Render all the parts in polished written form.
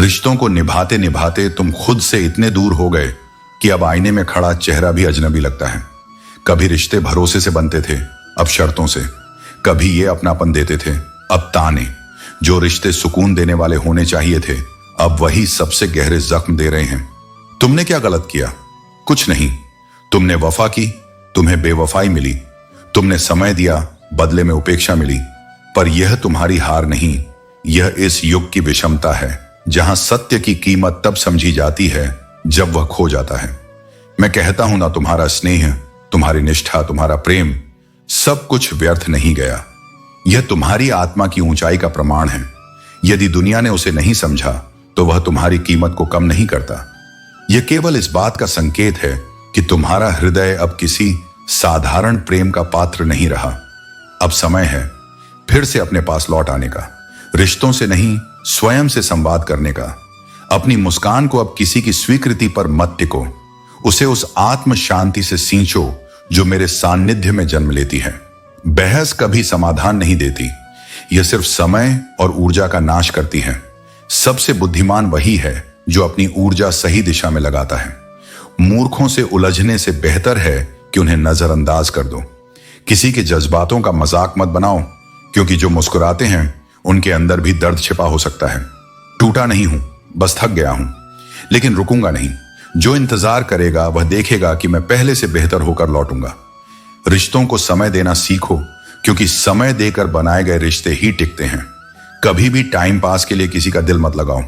रिश्तों को निभाते निभाते तुम खुद से इतने दूर हो गए कि अब आईने में खड़ा चेहरा भी अजनबी लगता है। कभी रिश्ते भरोसे से बनते थे, अब शर्तों से। कभी ये अपनापन देते थे, अब ताने। जो रिश्ते सुकून देने वाले होने चाहिए थे, अब वही सबसे गहरे जख्म दे रहे हैं। तुमने क्या गलत किया? कुछ नहीं। तुमने वफा की, तुम्हें बेवफाई मिली। तुमने समय दिया, बदले में उपेक्षा मिली। पर यह तुम्हारी हार नहीं, यह इस युग की विषमता है, जहां सत्य की कीमत तब समझी जाती है जब वह खो जाता है। मैं कहता हूं ना, तुम्हारा स्नेह, तुम्हारी निष्ठा, तुम्हारा प्रेम, सब कुछ व्यर्थ नहीं गया। यह तुम्हारी आत्मा की ऊंचाई का प्रमाण है। यदि दुनिया ने उसे नहीं समझा तो वह तुम्हारी कीमत को कम नहीं करता। यह केवल इस बात का संकेत है कि तुम्हारा हृदय अब किसी साधारण प्रेम का पात्र नहीं रहा। अब समय है फिर से अपने पास लौट आने का, रिश्तों से नहीं, स्वयं से संवाद करने का। अपनी मुस्कान को अब किसी की स्वीकृति पर मत टिको, उसे उस आत्म शांति से सींचो जो मेरे सानिध्य में जन्म लेती है। बहस कभी समाधान नहीं देती, यह सिर्फ समय और ऊर्जा का नाश करती है। सबसे बुद्धिमान वही है जो अपनी ऊर्जा सही दिशा में लगाता है। मूर्खों से उलझने से बेहतर है कि उन्हें नजरअंदाज कर दो। किसी के जज्बातों का मजाक मत बनाओ, क्योंकि जो मुस्कुराते हैं उनके अंदर भी दर्द छिपा हो सकता है। टूटा नहीं हूं, बस थक गया हूं, लेकिन रुकूंगा नहीं। जो इंतजार करेगा वह देखेगा कि मैं पहले से बेहतर होकर लौटूंगा। रिश्तों को समय देना सीखो, क्योंकि समय देकर बनाए गए रिश्ते ही टिकते हैं। कभी भी टाइम पास के लिए किसी का दिल मत लगाओ।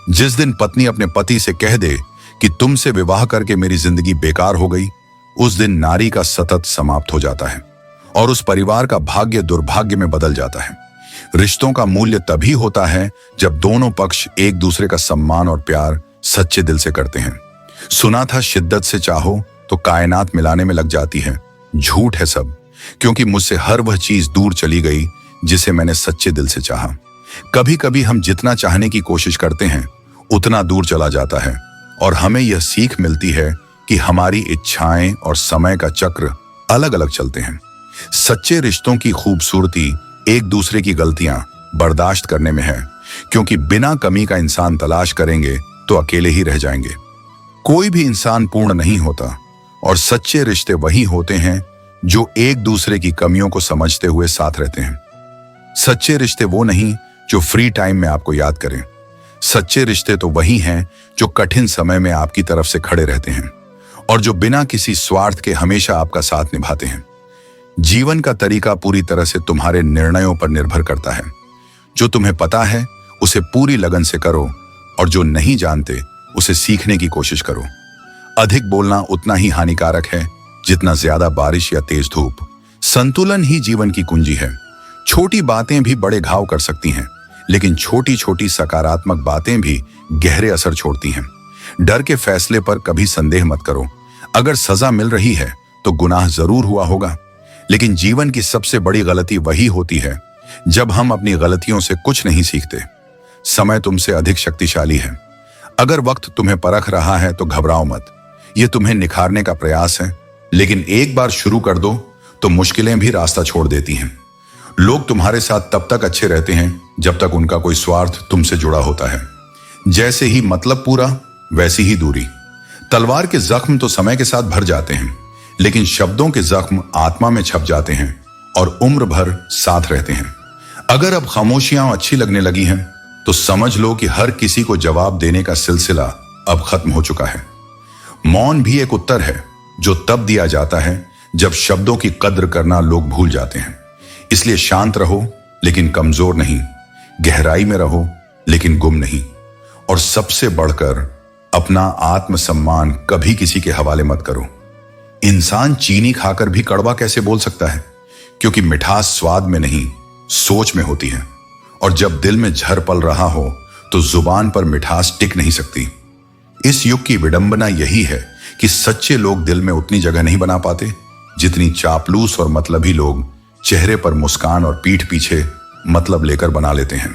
जिस दिन पत्नी अपने पति से कह दे कि तुमसे विवाह करके मेरी जिंदगी बेकार हो गई, उस दिन नारी का सतत समाप्त हो जाता है और उस परिवार का भाग्य दुर्भाग्य में बदल जाता है। रिश्तों का मूल्य तभी होता है जब दोनों पक्ष एक दूसरे का सम्मान और प्यार सच्चे दिल से करते हैं। सुना था शिद्दत से चाहो तो कायनात मिलाने में लग जाती है। झूठ है सब, क्योंकि मुझसे हर वह चीज दूर चली गई जिसे मैंने सच्चे दिल से चाहा। कभी कभी हम जितना चाहने की कोशिश करते हैं उतना दूर चला जाता है, और हमें यह सीख मिलती है कि हमारी इच्छाएं और समय का चक्र अलग अलग चलते हैं। सच्चे रिश्तों की खूबसूरती एक दूसरे की गलतियां बर्दाश्त करने में है, क्योंकि बिना कमी का इंसान तलाश करेंगे तो अकेले ही रह जाएंगे। कोई भी इंसान पूर्ण नहीं होता, और सच्चे रिश्ते वही होते हैं जो एक दूसरे की कमियों को समझते हुए साथ रहते हैं। सच्चे रिश्ते वो नहीं जो फ्री टाइम में आपको याद करें। सच्चे रिश्ते तो वही हैं जो कठिन समय में आपकी तरफ से खड़े रहते हैं और जो बिना किसी स्वार्थ के हमेशा आपका साथ निभाते हैं। जीवन का तरीका पूरी तरह से तुम्हारे निर्णयों पर निर्भर करता है। जो तुम्हें पता है उसे पूरी लगन से करो, और जो नहीं जानते उसे सीखने की कोशिश करो। अधिक बोलना उतना ही हानिकारक है जितना ज्यादा बारिश या तेज धूप। संतुलन ही जीवन की कुंजी है। छोटी बातें भी बड़े घाव कर सकती हैं, लेकिन छोटी छोटी सकारात्मक बातें भी गहरे असर छोड़ती हैं। डर के फैसले पर कभी संदेह मत करो। अगर सजा मिल रही है तो गुनाह जरूर हुआ होगा, लेकिन जीवन की सबसे बड़ी गलती वही होती है जब हम अपनी गलतियों से कुछ नहीं सीखते। समय तुमसे अधिक शक्तिशाली है। अगर वक्त तुम्हें परख रहा है तो घबराओ मत। यह तुम्हें निखारने का प्रयास है, लेकिन एक बार शुरू कर दो तो मुश्किलें भी रास्ता छोड़ देती हैं। लोग तुम्हारे साथ तब तक अच्छे रहते हैं जब तक उनका कोई स्वार्थ तुमसे जुड़ा होता है। जैसे ही मतलब पूरा, वैसी ही दूरी। तलवार के जख्म तो समय के साथ भर जाते हैं, लेकिन शब्दों के जख्म आत्मा में छप जाते हैं और उम्र भर साथ रहते हैं। अगर अब खामोशियां अच्छी लगने लगी हैं तो समझ लो कि हर किसी को जवाब देने का सिलसिला अब खत्म हो चुका है। मौन भी एक उत्तर है जो तब दिया जाता है जब शब्दों की कद्र करना लोग भूल जाते हैं। इसलिए शांत रहो लेकिन कमजोर नहीं, गहराई में रहो लेकिन गुम नहीं, और सबसे बढ़कर अपना आत्मसम्मान कभी किसी के हवाले मत करो। इंसान चीनी खाकर भी कड़वा कैसे बोल सकता है? क्योंकि मिठास स्वाद में नहीं, सोच में होती है, और जब दिल में झर पल रहा हो तो जुबान पर मिठास टिक नहीं सकती। इस युग की विडंबना यही है कि सच्चे लोग दिल में उतनी जगह नहीं बना पाते जितनी चापलूस और मतलबी लोग चेहरे पर मुस्कान और पीठ पीछे मतलब लेकर बना लेते हैं।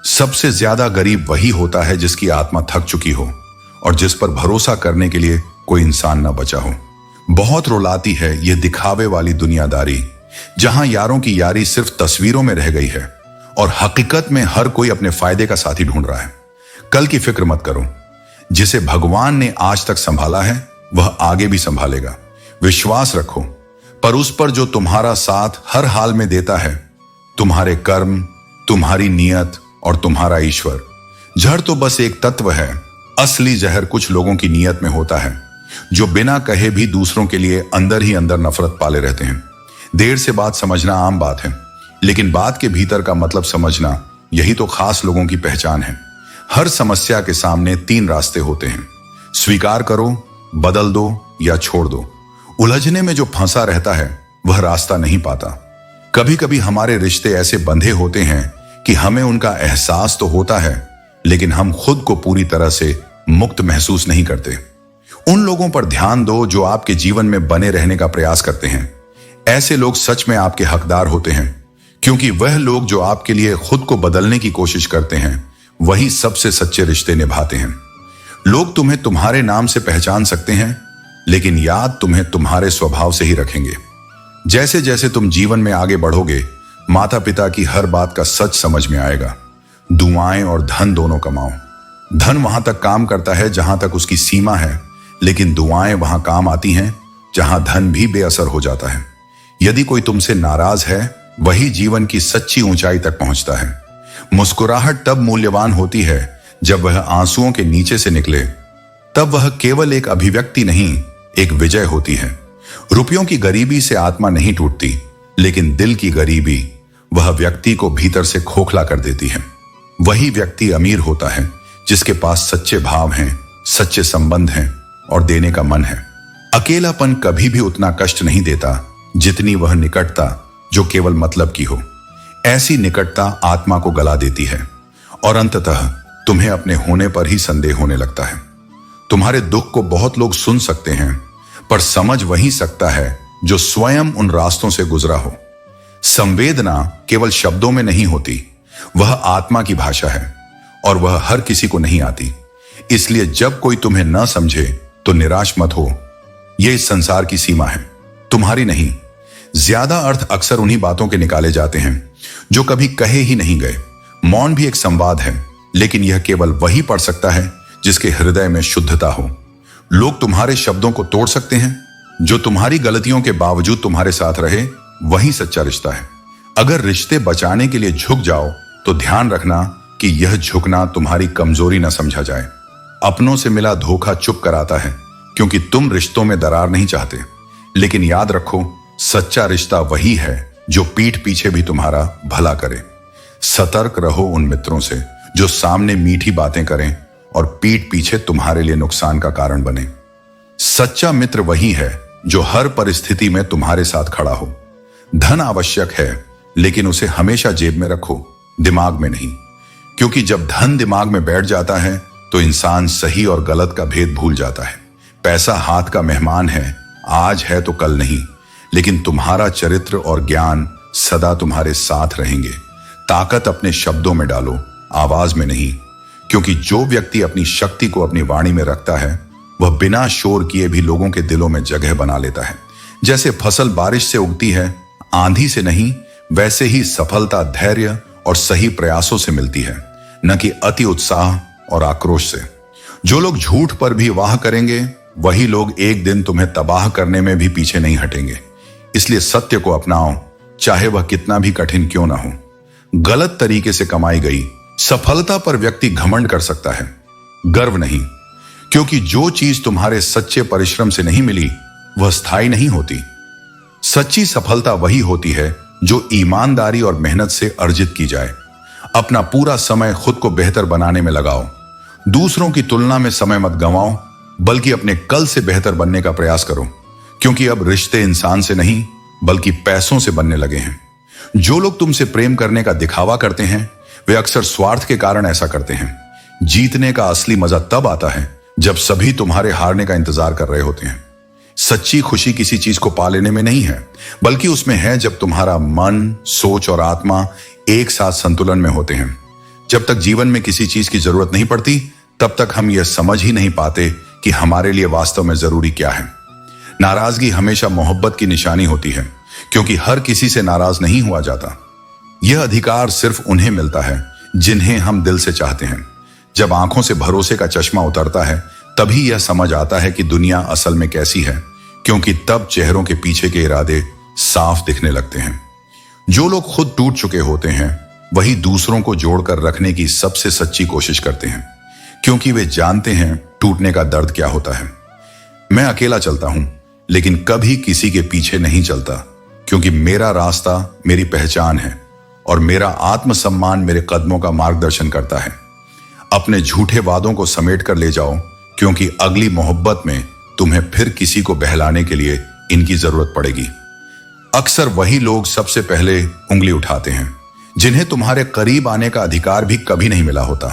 सबसे ज्यादा गरीब वही होता है जिसकी आत्मा थक चुकी हो और जिस पर भरोसा करने के लिए कोई इंसान न बचा हो। बहुत रुलाती है यह दिखावे वाली दुनियादारी, जहां यारों की यारी सिर्फ तस्वीरों में रह गई है और हकीकत में हर कोई अपने फायदे का साथी ढूंढ रहा है। कल की फिक्र मत करो। जिसे भगवान ने आज तक संभाला है वह आगे भी संभालेगा। विश्वास रखो, पर उस पर जो तुम्हारा साथ हर हाल में देता है, तुम्हारे कर्म, तुम्हारी नियत और तुम्हारा ईश्वर। जहर तो बस एक तत्व है, असली जहर कुछ लोगों की नियत में होता है, जो बिना कहे भी दूसरों के लिए अंदर ही अंदर नफरत पाले रहते हैं। देर से बात समझना आम बात है, लेकिन बात के भीतर का मतलब समझना, यही तो खास लोगों की पहचान है। हर समस्या के सामने 3 रास्ते होते हैं, स्वीकार करो, बदल दो या छोड़ दो। उलझने में जो फंसा रहता है वह रास्ता नहीं पाता। कभी कभी हमारे रिश्ते ऐसे बंधे होते हैं कि हमें उनका एहसास तो होता है, लेकिन हम खुद को पूरी तरह से मुक्त महसूस नहीं करते। उन लोगों पर ध्यान दो जो आपके जीवन में बने रहने का प्रयास करते हैं। ऐसे लोग सच में आपके हकदार होते हैं, क्योंकि वह लोग जो आपके लिए खुद को बदलने की कोशिश करते हैं वही सबसे सच्चे रिश्ते निभाते हैं। लोग तुम्हें तुम्हारे नाम से पहचान सकते हैं, लेकिन याद तुम्हें तुम्हारे स्वभाव से ही रखेंगे। जैसे जैसे तुम जीवन में आगे बढ़ोगे, माता पिता की हर बात का सच समझ में आएगा। दुआएं और धन दोनों कमाओ। धन वहां तक काम करता है जहां तक उसकी सीमा है, लेकिन दुआएं वहां काम आती हैं जहां धन भी बेअसर हो जाता है। यदि कोई तुमसे नाराज है, वही जीवन की सच्ची ऊंचाई तक पहुंचता है। मुस्कुराहट तब मूल्यवान होती है जब वह आंसुओं के नीचे से निकले। तब वह केवल एक अभिव्यक्ति नहीं, एक विजय होती है। रुपयों की गरीबी से आत्मा नहीं टूटती, लेकिन दिल की गरीबी वह व्यक्ति को भीतर से खोखला कर देती है। वही व्यक्ति अमीर होता है जिसके पास सच्चे भाव हैं, सच्चे संबंध हैं और देने का मन है। अकेलापन कभी भी उतना कष्ट नहीं देता जितनी वह निकटता जो केवल मतलब की हो। ऐसी निकटता आत्मा को गला देती है और अंततः तुम्हें अपने होने पर ही संदेह होने लगता है। तुम्हारे दुख को बहुत लोग सुन सकते हैं, पर समझ वही सकता है जो स्वयं उन रास्तों से गुजरा हो। संवेदना केवल शब्दों में नहीं होती, वह आत्मा की भाषा है और वह हर किसी को नहीं आती। इसलिए जब कोई तुम्हें न समझे तो निराश मत हो। यह इस संसार की सीमा है, तुम्हारी नहीं। ज्यादा अर्थ अक्सर उन्हीं बातों के निकाले जाते हैं जो कभी कहे ही नहीं गए। मौन भी एक संवाद है, लेकिन यह केवल वही पढ़ सकता है जिसके हृदय में शुद्धता हो। लोग तुम्हारे शब्दों को तोड़ सकते हैं, जो तुम्हारी गलतियों के बावजूद तुम्हारे साथ रहे वही सच्चा रिश्ता है। अगर रिश्ते बचाने के लिए झुक जाओ तो ध्यान रखना कि यह झुकना तुम्हारी कमजोरी न समझा जाए। अपनों से मिला धोखा चुप कराता है, क्योंकि तुम रिश्तों में दरार नहीं चाहते। लेकिन याद रखो, सच्चा रिश्ता वही है जो पीठ पीछे भी तुम्हारा भला करे। सतर्क रहो उन मित्रों से जो सामने मीठी बातें करें और पीठ पीछे तुम्हारे लिए नुकसान का कारण बने। सच्चा मित्र वही है जो हर परिस्थिति में तुम्हारे साथ खड़ा हो। धन आवश्यक है, लेकिन उसे हमेशा जेब में रखो, दिमाग में नहीं। क्योंकि जब धन दिमाग में बैठ जाता है तो इंसान सही और गलत का भेद भूल जाता है। पैसा हाथ का मेहमान है, आज है तो कल नहीं, लेकिन तुम्हारा चरित्र और ज्ञान सदा तुम्हारे साथ रहेंगे। ताकत अपने शब्दों में डालो, आवाज में नहीं। क्योंकि जो व्यक्ति अपनी शक्ति को अपनी वाणी में रखता है, वह बिना शोर किए भी लोगों के दिलों में जगह बना लेता है। जैसे फसल बारिश से उगती है, आंधी से नहीं, वैसे ही सफलता धैर्य और सही प्रयासों से मिलती है, न कि अति उत्साह और आक्रोश से। जो लोग झूठ पर भी वाह करेंगे, वही लोग एक दिन तुम्हें तबाह करने में भी पीछे नहीं हटेंगे। इसलिए सत्य को अपनाओ, चाहे वह कितना भी कठिन क्यों ना हो। गलत तरीके से कमाई गई सफलता पर व्यक्ति घमंड कर सकता है, गर्व नहीं। क्योंकि जो चीज तुम्हारे सच्चे परिश्रम से नहीं मिली वह स्थायी नहीं होती। सच्ची सफलता वही होती है जो ईमानदारी और मेहनत से अर्जित की जाए। अपना पूरा समय खुद को बेहतर बनाने में लगाओ। दूसरों की तुलना में समय मत गंवाओ, बल्कि अपने कल से बेहतर बनने का प्रयास करो। क्योंकि अब रिश्ते इंसान से नहीं बल्कि पैसों से बनने लगे हैं। जो लोग तुमसे प्रेम करने का दिखावा करते हैं, वे अक्सर स्वार्थ के कारण ऐसा करते हैं। जीतने का असली मजा तब आता है जब सभी तुम्हारे हारने का इंतजार कर रहे होते हैं। सच्ची खुशी किसी चीज को पा लेने में नहीं है, बल्कि उसमें है जब तुम्हारा मन, सोच और आत्मा एक साथ संतुलन में होते हैं। जब तक जीवन में किसी चीज की जरूरत नहीं पड़ती, तब तक हम यह समझ ही नहीं पाते कि हमारे लिए वास्तव में जरूरी क्या है। नाराजगी हमेशा मोहब्बत की निशानी होती है, क्योंकि हर किसी से नाराज नहीं हुआ जाता। यह अधिकार सिर्फ उन्हें मिलता है जिन्हें हम दिल से चाहते हैं। जब आंखों से भरोसे का चश्मा उतरता है तभी यह समझ आता है कि दुनिया असल में कैसी है, क्योंकि तब चेहरों के पीछे के इरादे साफ दिखने लगते हैं। जो लोग खुद टूट चुके होते हैं वही दूसरों को जोड़कर रखने की सबसे सच्ची कोशिश करते हैं, क्योंकि वे जानते हैं टूटने का दर्द क्या होता है। मैं अकेला चलता हूं, लेकिन कभी किसी के पीछे नहीं चलता, क्योंकि मेरा रास्ता मेरी पहचान है और मेरा आत्मसम्मान मेरे कदमों का मार्गदर्शन करता है। अपने झूठे वादों को समेट कर ले जाओ, क्योंकि अगली मोहब्बत में तुम्हें फिर किसी को बहलाने के लिए इनकी जरूरत पड़ेगी। अक्सर वही लोग सबसे पहले उंगली उठाते हैं जिन्हें तुम्हारे करीब आने का अधिकार भी कभी नहीं मिला होता।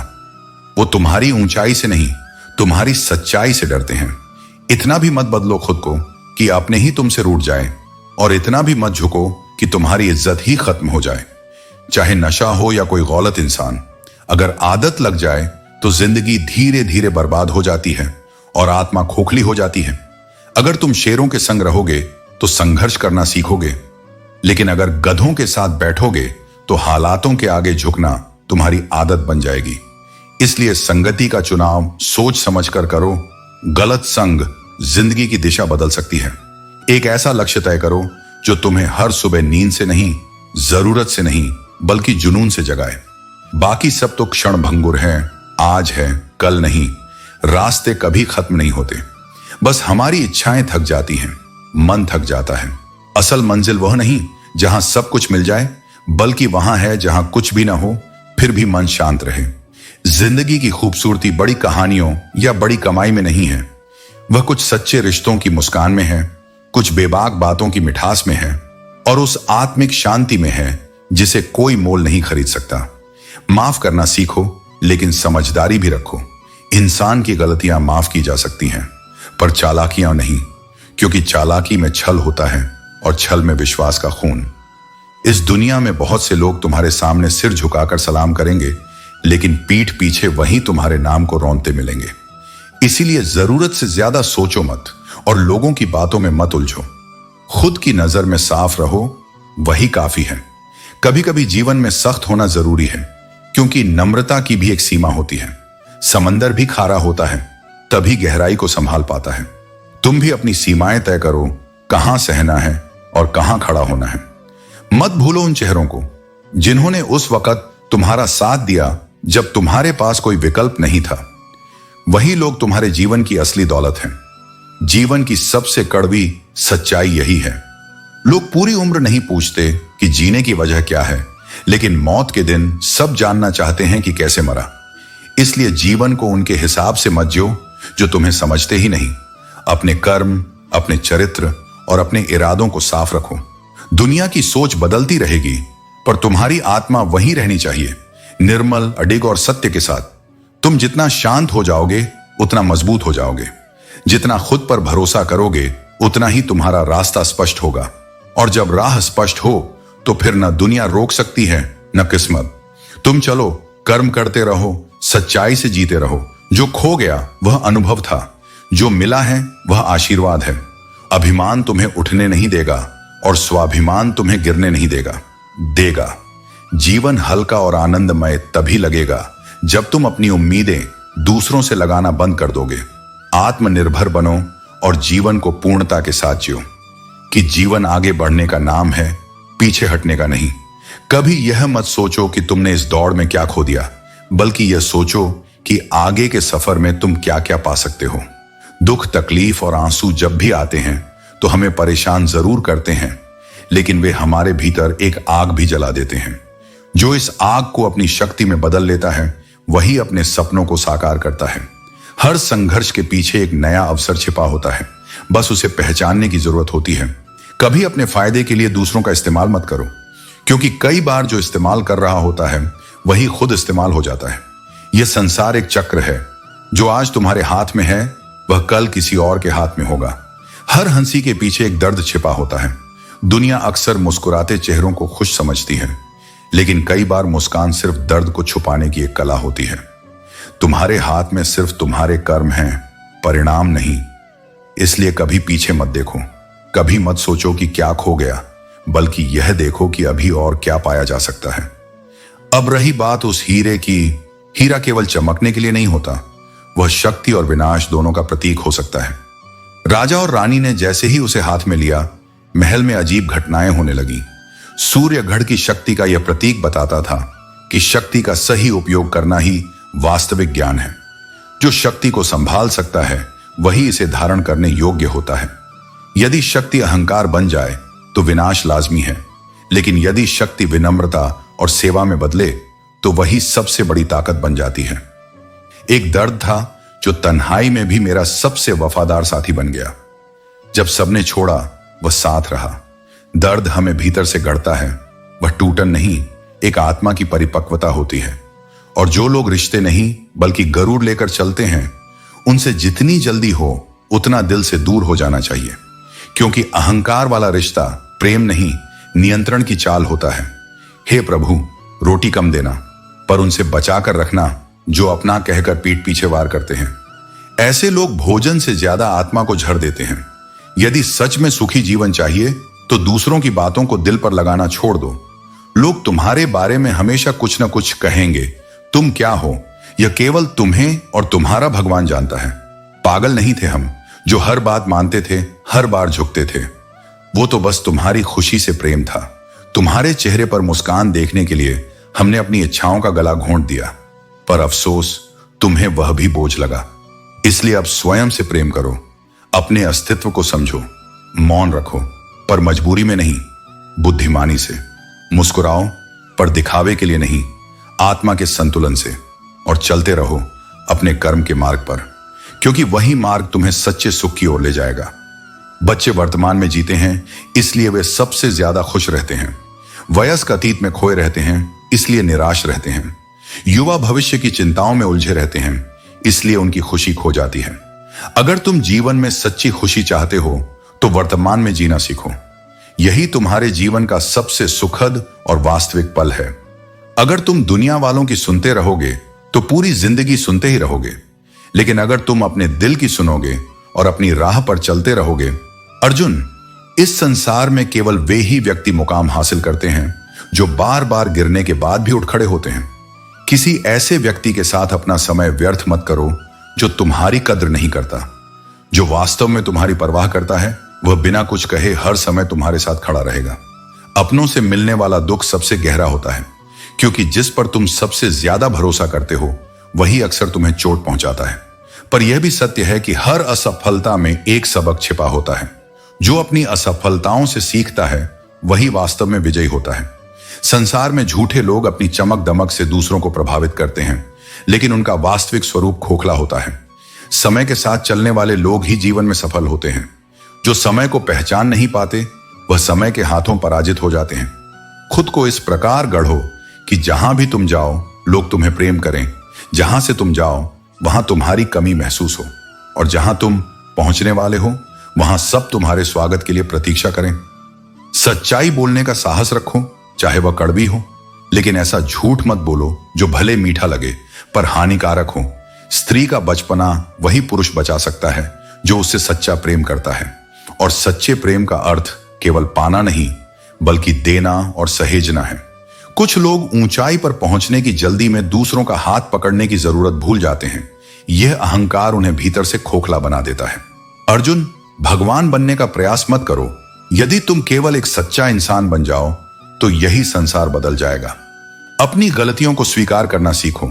वो तुम्हारी ऊंचाई से नहीं, तुम्हारी सच्चाई से डरते हैं। इतना भी मत बदलो खुद को कि अपने ही तुमसे रूठ जाए, और इतना भी मत झुको कि तुम्हारी इज्जत ही खत्म हो जाए। चाहे नशा हो या कोई गलत इंसान, अगर आदत लग जाए तो जिंदगी धीरे धीरे बर्बाद हो जाती है और आत्मा खोखली हो जाती है। अगर तुम शेरों के संग रहोगे तो संघर्ष करना सीखोगे, लेकिन अगर गधों के साथ बैठोगे तो हालातों के आगे झुकना तुम्हारी आदत बन जाएगी। इसलिए संगति का चुनाव सोच समझकर करो। गलत संग जिंदगी की दिशा बदल सकती है। एक ऐसा लक्ष्य तय करो जो तुम्हें हर सुबह नींद से नहीं, जरूरत से नहीं, बल्कि जुनून से जगाए। बाकी सब तो क्षण भंगुर हैं, आज है कल नहीं। रास्ते कभी खत्म नहीं होते, बस हमारी इच्छाएं थक जाती हैं, मन थक जाता है। असल मंजिल वह नहीं जहां सब कुछ मिल जाए, बल्कि वहां है जहां कुछ भी ना हो फिर भी मन शांत रहे। जिंदगी की खूबसूरती बड़ी कहानियों या बड़ी कमाई में नहीं है, वह कुछ सच्चे रिश्तों की मुस्कान में है, कुछ बेबाक बातों की मिठास में है, और उस आत्मिक शांति में है जिसे कोई मोल नहीं खरीद सकता। माफ करना सीखो, लेकिन समझदारी भी रखो। इंसान की गलतियां माफ की जा सकती हैं, पर चालाकियां नहीं, क्योंकि चालाकी में छल होता है और छल में विश्वास का खून। इस दुनिया में बहुत से लोग तुम्हारे सामने सिर झुकाकर सलाम करेंगे, लेकिन पीठ पीछे वहीं तुम्हारे नाम को रौंदते मिलेंगे। इसीलिए जरूरत से ज्यादा सोचो मत और लोगों की बातों में मत उलझो। खुद की नजर में साफ रहो, वही काफी है। कभी कभी जीवन में सख्त होना जरूरी है, क्योंकि नम्रता की भी एक सीमा होती है। समंदर भी खारा होता है, तभी गहराई को संभाल पाता है। तुम भी अपनी सीमाएं तय करो, कहां सहना है और कहां खड़ा होना है। मत भूलो उन चेहरों को जिन्होंने उस वक्त तुम्हारा साथ दिया जब तुम्हारे पास कोई विकल्प नहीं था। वही लोग तुम्हारे जीवन की असली दौलत हैं। जीवन की सबसे कड़वी सच्चाई यही है। लोग पूरी उम्र नहीं पूछते कि जीने की वजह क्या है, लेकिन मौत के दिन सब जानना चाहते हैं कि कैसे मरा। इसलिए जीवन को उनके हिसाब से मत जियो जो तुम्हें समझते ही नहीं। अपने कर्म, अपने चरित्र और अपने इरादों को साफ रखो। दुनिया की सोच बदलती रहेगी, पर तुम्हारी आत्मा वहीं रहनी चाहिए, निर्मल, अडिग और सत्य के साथ। तुम जितना शांत हो जाओगे उतना मजबूत हो जाओगे। जितना खुद पर भरोसा करोगे उतना ही तुम्हारा रास्ता स्पष्ट होगा, और जब राह स्पष्ट हो तो फिर न दुनिया रोक सकती है न किस्मत। तुम चलो, कर्म करते रहो, सच्चाई से जीते रहो। जो खो गया वह अनुभव था, जो मिला है वह आशीर्वाद है। अभिमान तुम्हें उठने नहीं देगा और स्वाभिमान तुम्हें गिरने नहीं देगा। जीवन हल्का और आनंदमय तभी लगेगा जब तुम अपनी उम्मीदें दूसरों से लगाना बंद कर दोगे। आत्मनिर्भर बनो और जीवन को पूर्णता के साथ जियो, कि जीवन आगे बढ़ने का नाम है, पीछे हटने का नहीं। कभी यह मत सोचो कि तुमने इस दौड़ में क्या खो दिया, बल्कि यह सोचो कि आगे के सफर में तुम क्या क्या पा सकते हो। दुख, तकलीफ और आंसू जब भी आते हैं तो हमें परेशान जरूर करते हैं, लेकिन वे हमारे भीतर एक आग भी जला देते हैं। जो इस आग को अपनी शक्ति में बदल लेता है वही अपने सपनों को साकार करता है। हर संघर्ष के पीछे एक नया अवसर छिपा होता है, बस उसे पहचानने की जरूरत होती है। कभी अपने फायदे के लिए दूसरों का इस्तेमाल मत करो, क्योंकि कई बार जो इस्तेमाल कर रहा होता है वही खुद इस्तेमाल हो जाता है। यह संसार एक चक्र है, जो आज तुम्हारे हाथ में है वह कल किसी और के हाथ में होगा। हर हंसी के पीछे एक दर्द छिपा होता है। दुनिया अक्सर मुस्कुराते चेहरों को खुश समझती है, लेकिन कई बार मुस्कान सिर्फ दर्द को छुपाने की एक कला होती है। तुम्हारे हाथ में सिर्फ तुम्हारे कर्म हैं, परिणाम नहीं। इसलिए कभी पीछे मत देखो, कभी मत सोचो कि क्या खो गया, बल्कि यह देखो कि अभी और क्या पाया जा सकता है। अब रही बात उस हीरे की हीरा केवल चमकने के लिए नहीं होता, वह शक्ति और विनाश दोनों का प्रतीक हो सकता है। राजा और रानी ने जैसे ही उसे हाथ में लिया, महल में अजीब घटनाएं होने लगी। सूर्यगढ़ की शक्ति का यह प्रतीक बताता था कि शक्ति का सही उपयोग करना ही वास्तविक ज्ञान है। जो शक्ति को संभाल सकता है वही इसे धारण करने योग्य होता है। यदि शक्ति अहंकार बन जाए तो विनाश लाजमी है, लेकिन यदि शक्ति विनम्रता और सेवा में बदले तो वही सबसे बड़ी ताकत बन जाती है। एक दर्द था जो तन्हाई में भी मेरा सबसे वफादार साथी बन गया। जब सबने छोड़ा वह साथ रहा। दर्द हमें भीतर से गढ़ता है, वह टूटन नहीं, एक आत्मा की परिपक्वता होती है। और जो लोग रिश्ते नहीं बल्कि गरुड़ लेकर चलते हैं, उनसे जितनी जल्दी हो उतना दिल से दूर हो जाना चाहिए, क्योंकि अहंकार वाला रिश्ता प्रेम नहीं, नियंत्रण की चाल होता है। हे प्रभु, रोटी कम देना, पर उनसे बचाकर रखना जो अपना कहकर पीठ पीछे वार करते हैं। ऐसे लोग भोजन से ज्यादा आत्मा को झड़ देते हैं। यदि सच में सुखी जीवन चाहिए तो दूसरों की बातों को दिल पर लगाना छोड़ दो। लोग तुम्हारे बारे में हमेशा कुछ न कुछ कहेंगे। तुम क्या हो यह केवल तुम्हें और तुम्हारा भगवान जानता है। पागल नहीं थे हम जो हर बात मानते थे, हर बार झुकते थे। वो तो बस तुम्हारी खुशी से प्रेम था। तुम्हारे चेहरे पर मुस्कान देखने के लिए हमने अपनी इच्छाओं का गला घोंट दिया, पर अफसोस तुम्हें वह भी बोझ लगा। इसलिए अब स्वयं से प्रेम करो, अपने अस्तित्व को समझो, मौन रखो पर मजबूरी में नहीं, बुद्धिमानी से। मुस्कुराओ पर दिखावे के लिए नहीं, आत्मा के संतुलन से। और चलते रहो अपने कर्म के मार्ग पर, क्योंकि वही मार्ग तुम्हें सच्चे सुख की ओर ले जाएगा। बच्चे वर्तमान में जीते हैं, इसलिए वे सबसे ज्यादा खुश रहते हैं। वयस्क अतीत में खोए रहते हैं, इसलिए निराश रहते हैं। युवा भविष्य की चिंताओं में उलझे रहते हैं, इसलिए उनकी खुशी खो जाती है। अगर तुम जीवन में सच्ची खुशी चाहते हो तो वर्तमान में जीना सीखो। यही तुम्हारे जीवन का सबसे सुखद और वास्तविक पल है। अगर तुम दुनिया वालों की सुनते रहोगे तो पूरी जिंदगी सुनते ही रहोगे, लेकिन अगर तुम अपने दिल की सुनोगे और अपनी राह पर चलते रहोगे। अर्जुन, इस संसार में केवल वे ही व्यक्ति मुकाम हासिल करते हैं जो बार बार गिरने के बाद भी उठ खड़े होते हैं। किसी ऐसे व्यक्ति के साथ अपना समय व्यर्थ मत करो जो तुम्हारी कद्र नहीं करता। जो वास्तव में तुम्हारी परवाह करता है वह बिना कुछ कहे हर समय तुम्हारे साथ खड़ा रहेगा। अपनों से मिलने वाला दुख सबसे गहरा होता है, क्योंकि जिस पर तुम सबसे ज्यादा भरोसा करते हो वही अक्सर तुम्हें चोट पहुंचाता है। पर यह भी सत्य है कि हर असफलता में एक सबक छिपा होता है। जो अपनी असफलताओं से सीखता है वही वास्तव में विजयी होता है। संसार में झूठे लोग अपनी चमक दमक से दूसरों को प्रभावित करते हैं, लेकिन उनका वास्तविक स्वरूप खोखला होता है। समय के साथ चलने वाले लोग ही जीवन में सफल होते हैं। जो समय को पहचान नहीं पाते वह समय के हाथों पराजित हो जाते हैं। खुद को इस प्रकार गढ़ो कि जहां भी तुम जाओ लोग तुम्हें प्रेम करें। जहां से तुम जाओ वहां तुम्हारी कमी महसूस हो, और जहां तुम पहुंचने वाले हो वहां सब तुम्हारे स्वागत के लिए प्रतीक्षा करें। सच्चाई बोलने का साहस रखो, चाहे वह कड़वी हो, लेकिन ऐसा झूठ मत बोलो जो भले मीठा लगे पर हानिकारक हो। स्त्री का बचपना वही पुरुष बचा सकता है जो उससे सच्चा प्रेम करता है, और सच्चे प्रेम का अर्थ केवल पाना नहीं बल्कि देना और सहेजना है। कुछ लोग ऊंचाई पर पहुंचने की जल्दी में दूसरों का हाथ पकड़ने की जरूरत भूल जाते हैं। यह अहंकार उन्हें भीतर से खोखला बना देता है। अर्जुन, भगवान बनने का प्रयास मत करो। यदि तुम केवल एक सच्चा इंसान बन जाओ तो यही संसार बदल जाएगा। अपनी गलतियों को स्वीकार करना सीखो,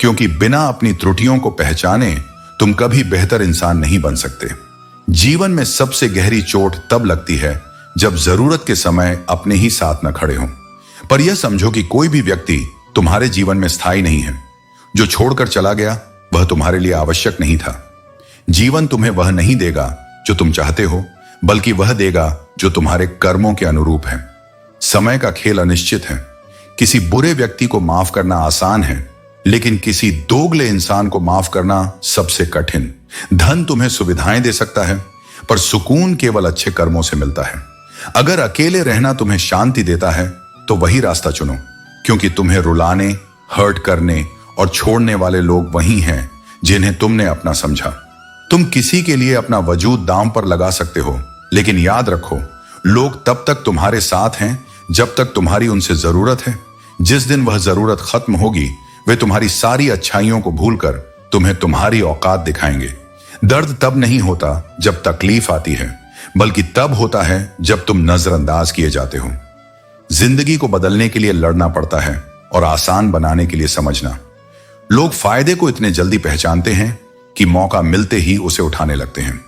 क्योंकि बिना अपनी त्रुटियों को पहचाने तुम कभी बेहतर इंसान नहीं बन सकते। जीवन में सबसे गहरी चोट तब लगती है जब जरूरत के समय अपने ही साथ न खड़े हों। पर यह समझो कि कोई भी व्यक्ति तुम्हारे जीवन में स्थायी नहीं है। जो छोड़कर चला गया वह तुम्हारे लिए आवश्यक नहीं था। जीवन तुम्हें वह नहीं देगा जो तुम चाहते हो, बल्कि वह देगा जो तुम्हारे कर्मों के अनुरूप है। समय का खेल अनिश्चित है। किसी बुरे व्यक्ति को माफ करना आसान है, लेकिन किसी दोगले इंसान को माफ करना सबसे कठिन। धन तुम्हें सुविधाएं दे सकता है, पर सुकून केवल अच्छे कर्मों से मिलता है। अगर अकेले रहना तुम्हें शांति देता है तो वही रास्ता चुनो, क्योंकि तुम्हें रुलाने, हर्ट करने और छोड़ने वाले लोग वही हैं जिन्हें तुमने अपना समझा। तुम किसी के लिए अपना वजूद दांव पर लगा सकते हो, लेकिन याद रखो, लोग तब तक तुम्हारे साथ हैं जब तक तुम्हारी उनसे जरूरत है। जिस दिन वह जरूरत खत्म होगी वे तुम्हारी सारी अच्छाइयों को भूलकर तुम्हें तुम्हारी औकात दिखाएंगे। दर्द तब नहीं होता जब तकलीफ आती है, बल्कि तब होता है जब तुम नजरअंदाज किए जाते हो। जिंदगी को बदलने के लिए लड़ना पड़ता है और आसान बनाने के लिए समझना। लोग फायदे को इतने जल्दी पहचानते हैं कि मौका मिलते ही उसे उठाने लगते हैं।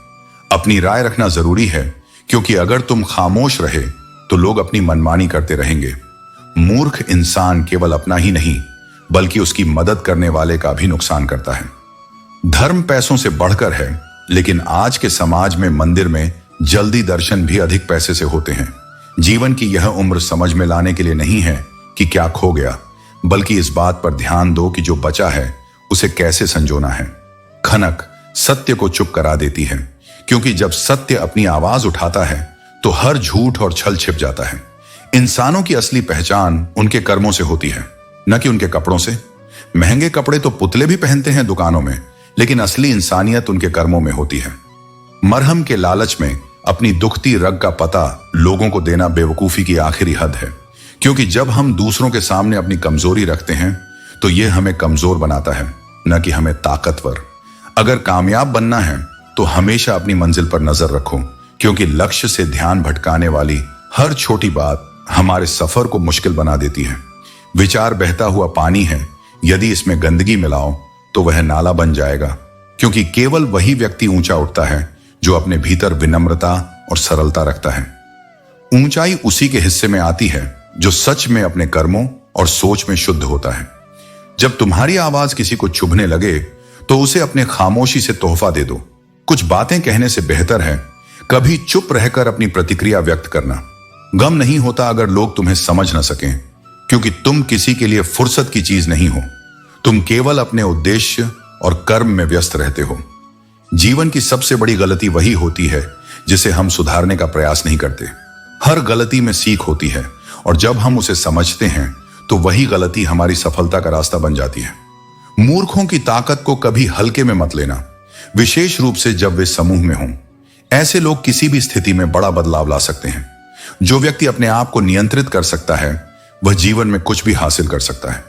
अपनी राय रखना जरूरी है, क्योंकि अगर तुम खामोश रहे तो लोग अपनी मनमानी करते रहेंगे। मूर्ख इंसान केवल अपना ही नहीं, बल्कि उसकी मदद करने वाले का भी नुकसान करता है। धर्म पैसों से बढ़कर है, लेकिन आज के समाज में मंदिर में जल्दी दर्शन भी अधिक पैसे से होते हैं। जीवन की यह उम्र समझ में लाने के लिए नहीं है कि क्या खो गया, बल्कि इस बात पर ध्यान दो कि जो बचा है उसे कैसे संजोना है। खनक सत्य को चुप करा देती है, क्योंकि जब सत्य अपनी आवाज उठाता है तो हर झूठ और छल छिप जाता है। इंसानों की असली पहचान उनके कर्मों से होती है, न कि उनके कपड़ों से। महंगे कपड़े तो पुतले भी पहनते हैं दुकानों में, लेकिन असली इंसानियत उनके कर्मों में होती है। मरहम के लालच में अपनी दुखती रग का पता लोगों को देना बेवकूफी की आखिरी हद है, क्योंकि जब हम दूसरों के सामने अपनी कमजोरी रखते हैं तो यह हमें कमजोर बनाता है, न कि हमें ताकतवर। अगर कामयाब बनना है तो हमेशा अपनी मंजिल पर नजर रखो, क्योंकि लक्ष्य से ध्यान भटकाने वाली हर छोटी बात हमारे सफर को मुश्किल बना देती है। विचार बहता हुआ पानी है, यदि इसमें गंदगी मिलाओ तो वह नाला बन जाएगा, क्योंकि केवल वही व्यक्ति ऊंचा उठता है जो अपने भीतर विनम्रता और सरलता रखता है। ऊंचाई उसी के हिस्से में आती है जो सच में अपने कर्मों और सोच में शुद्ध होता है। जब तुम्हारी आवाज किसी को चुभने लगे तो उसे अपने खामोशी से तोहफा दे दो। कुछ बातें कहने से बेहतर है कभी चुप रहकर अपनी प्रतिक्रिया व्यक्त करना। गम नहीं होता अगर लोग तुम्हें समझ न सकें, क्योंकि तुम किसी के लिए फुर्सत की चीज नहीं हो। तुम केवल अपने उद्देश्य और कर्म में व्यस्त रहते हो। जीवन की सबसे बड़ी गलती वही होती है जिसे हम सुधारने का प्रयास नहीं करते। हर गलती में सीख होती है, और जब हम उसे समझते हैं तो वही गलती हमारी सफलता का रास्ता बन जाती है। मूर्खों की ताकत को कभी हल्के में मत लेना, विशेष रूप से जब वे समूह में हों। ऐसे लोग किसी भी स्थिति में बड़ा बदलाव ला सकते हैं। जो व्यक्ति अपने आप को नियंत्रित कर सकता है वह जीवन में कुछ भी हासिल कर सकता है।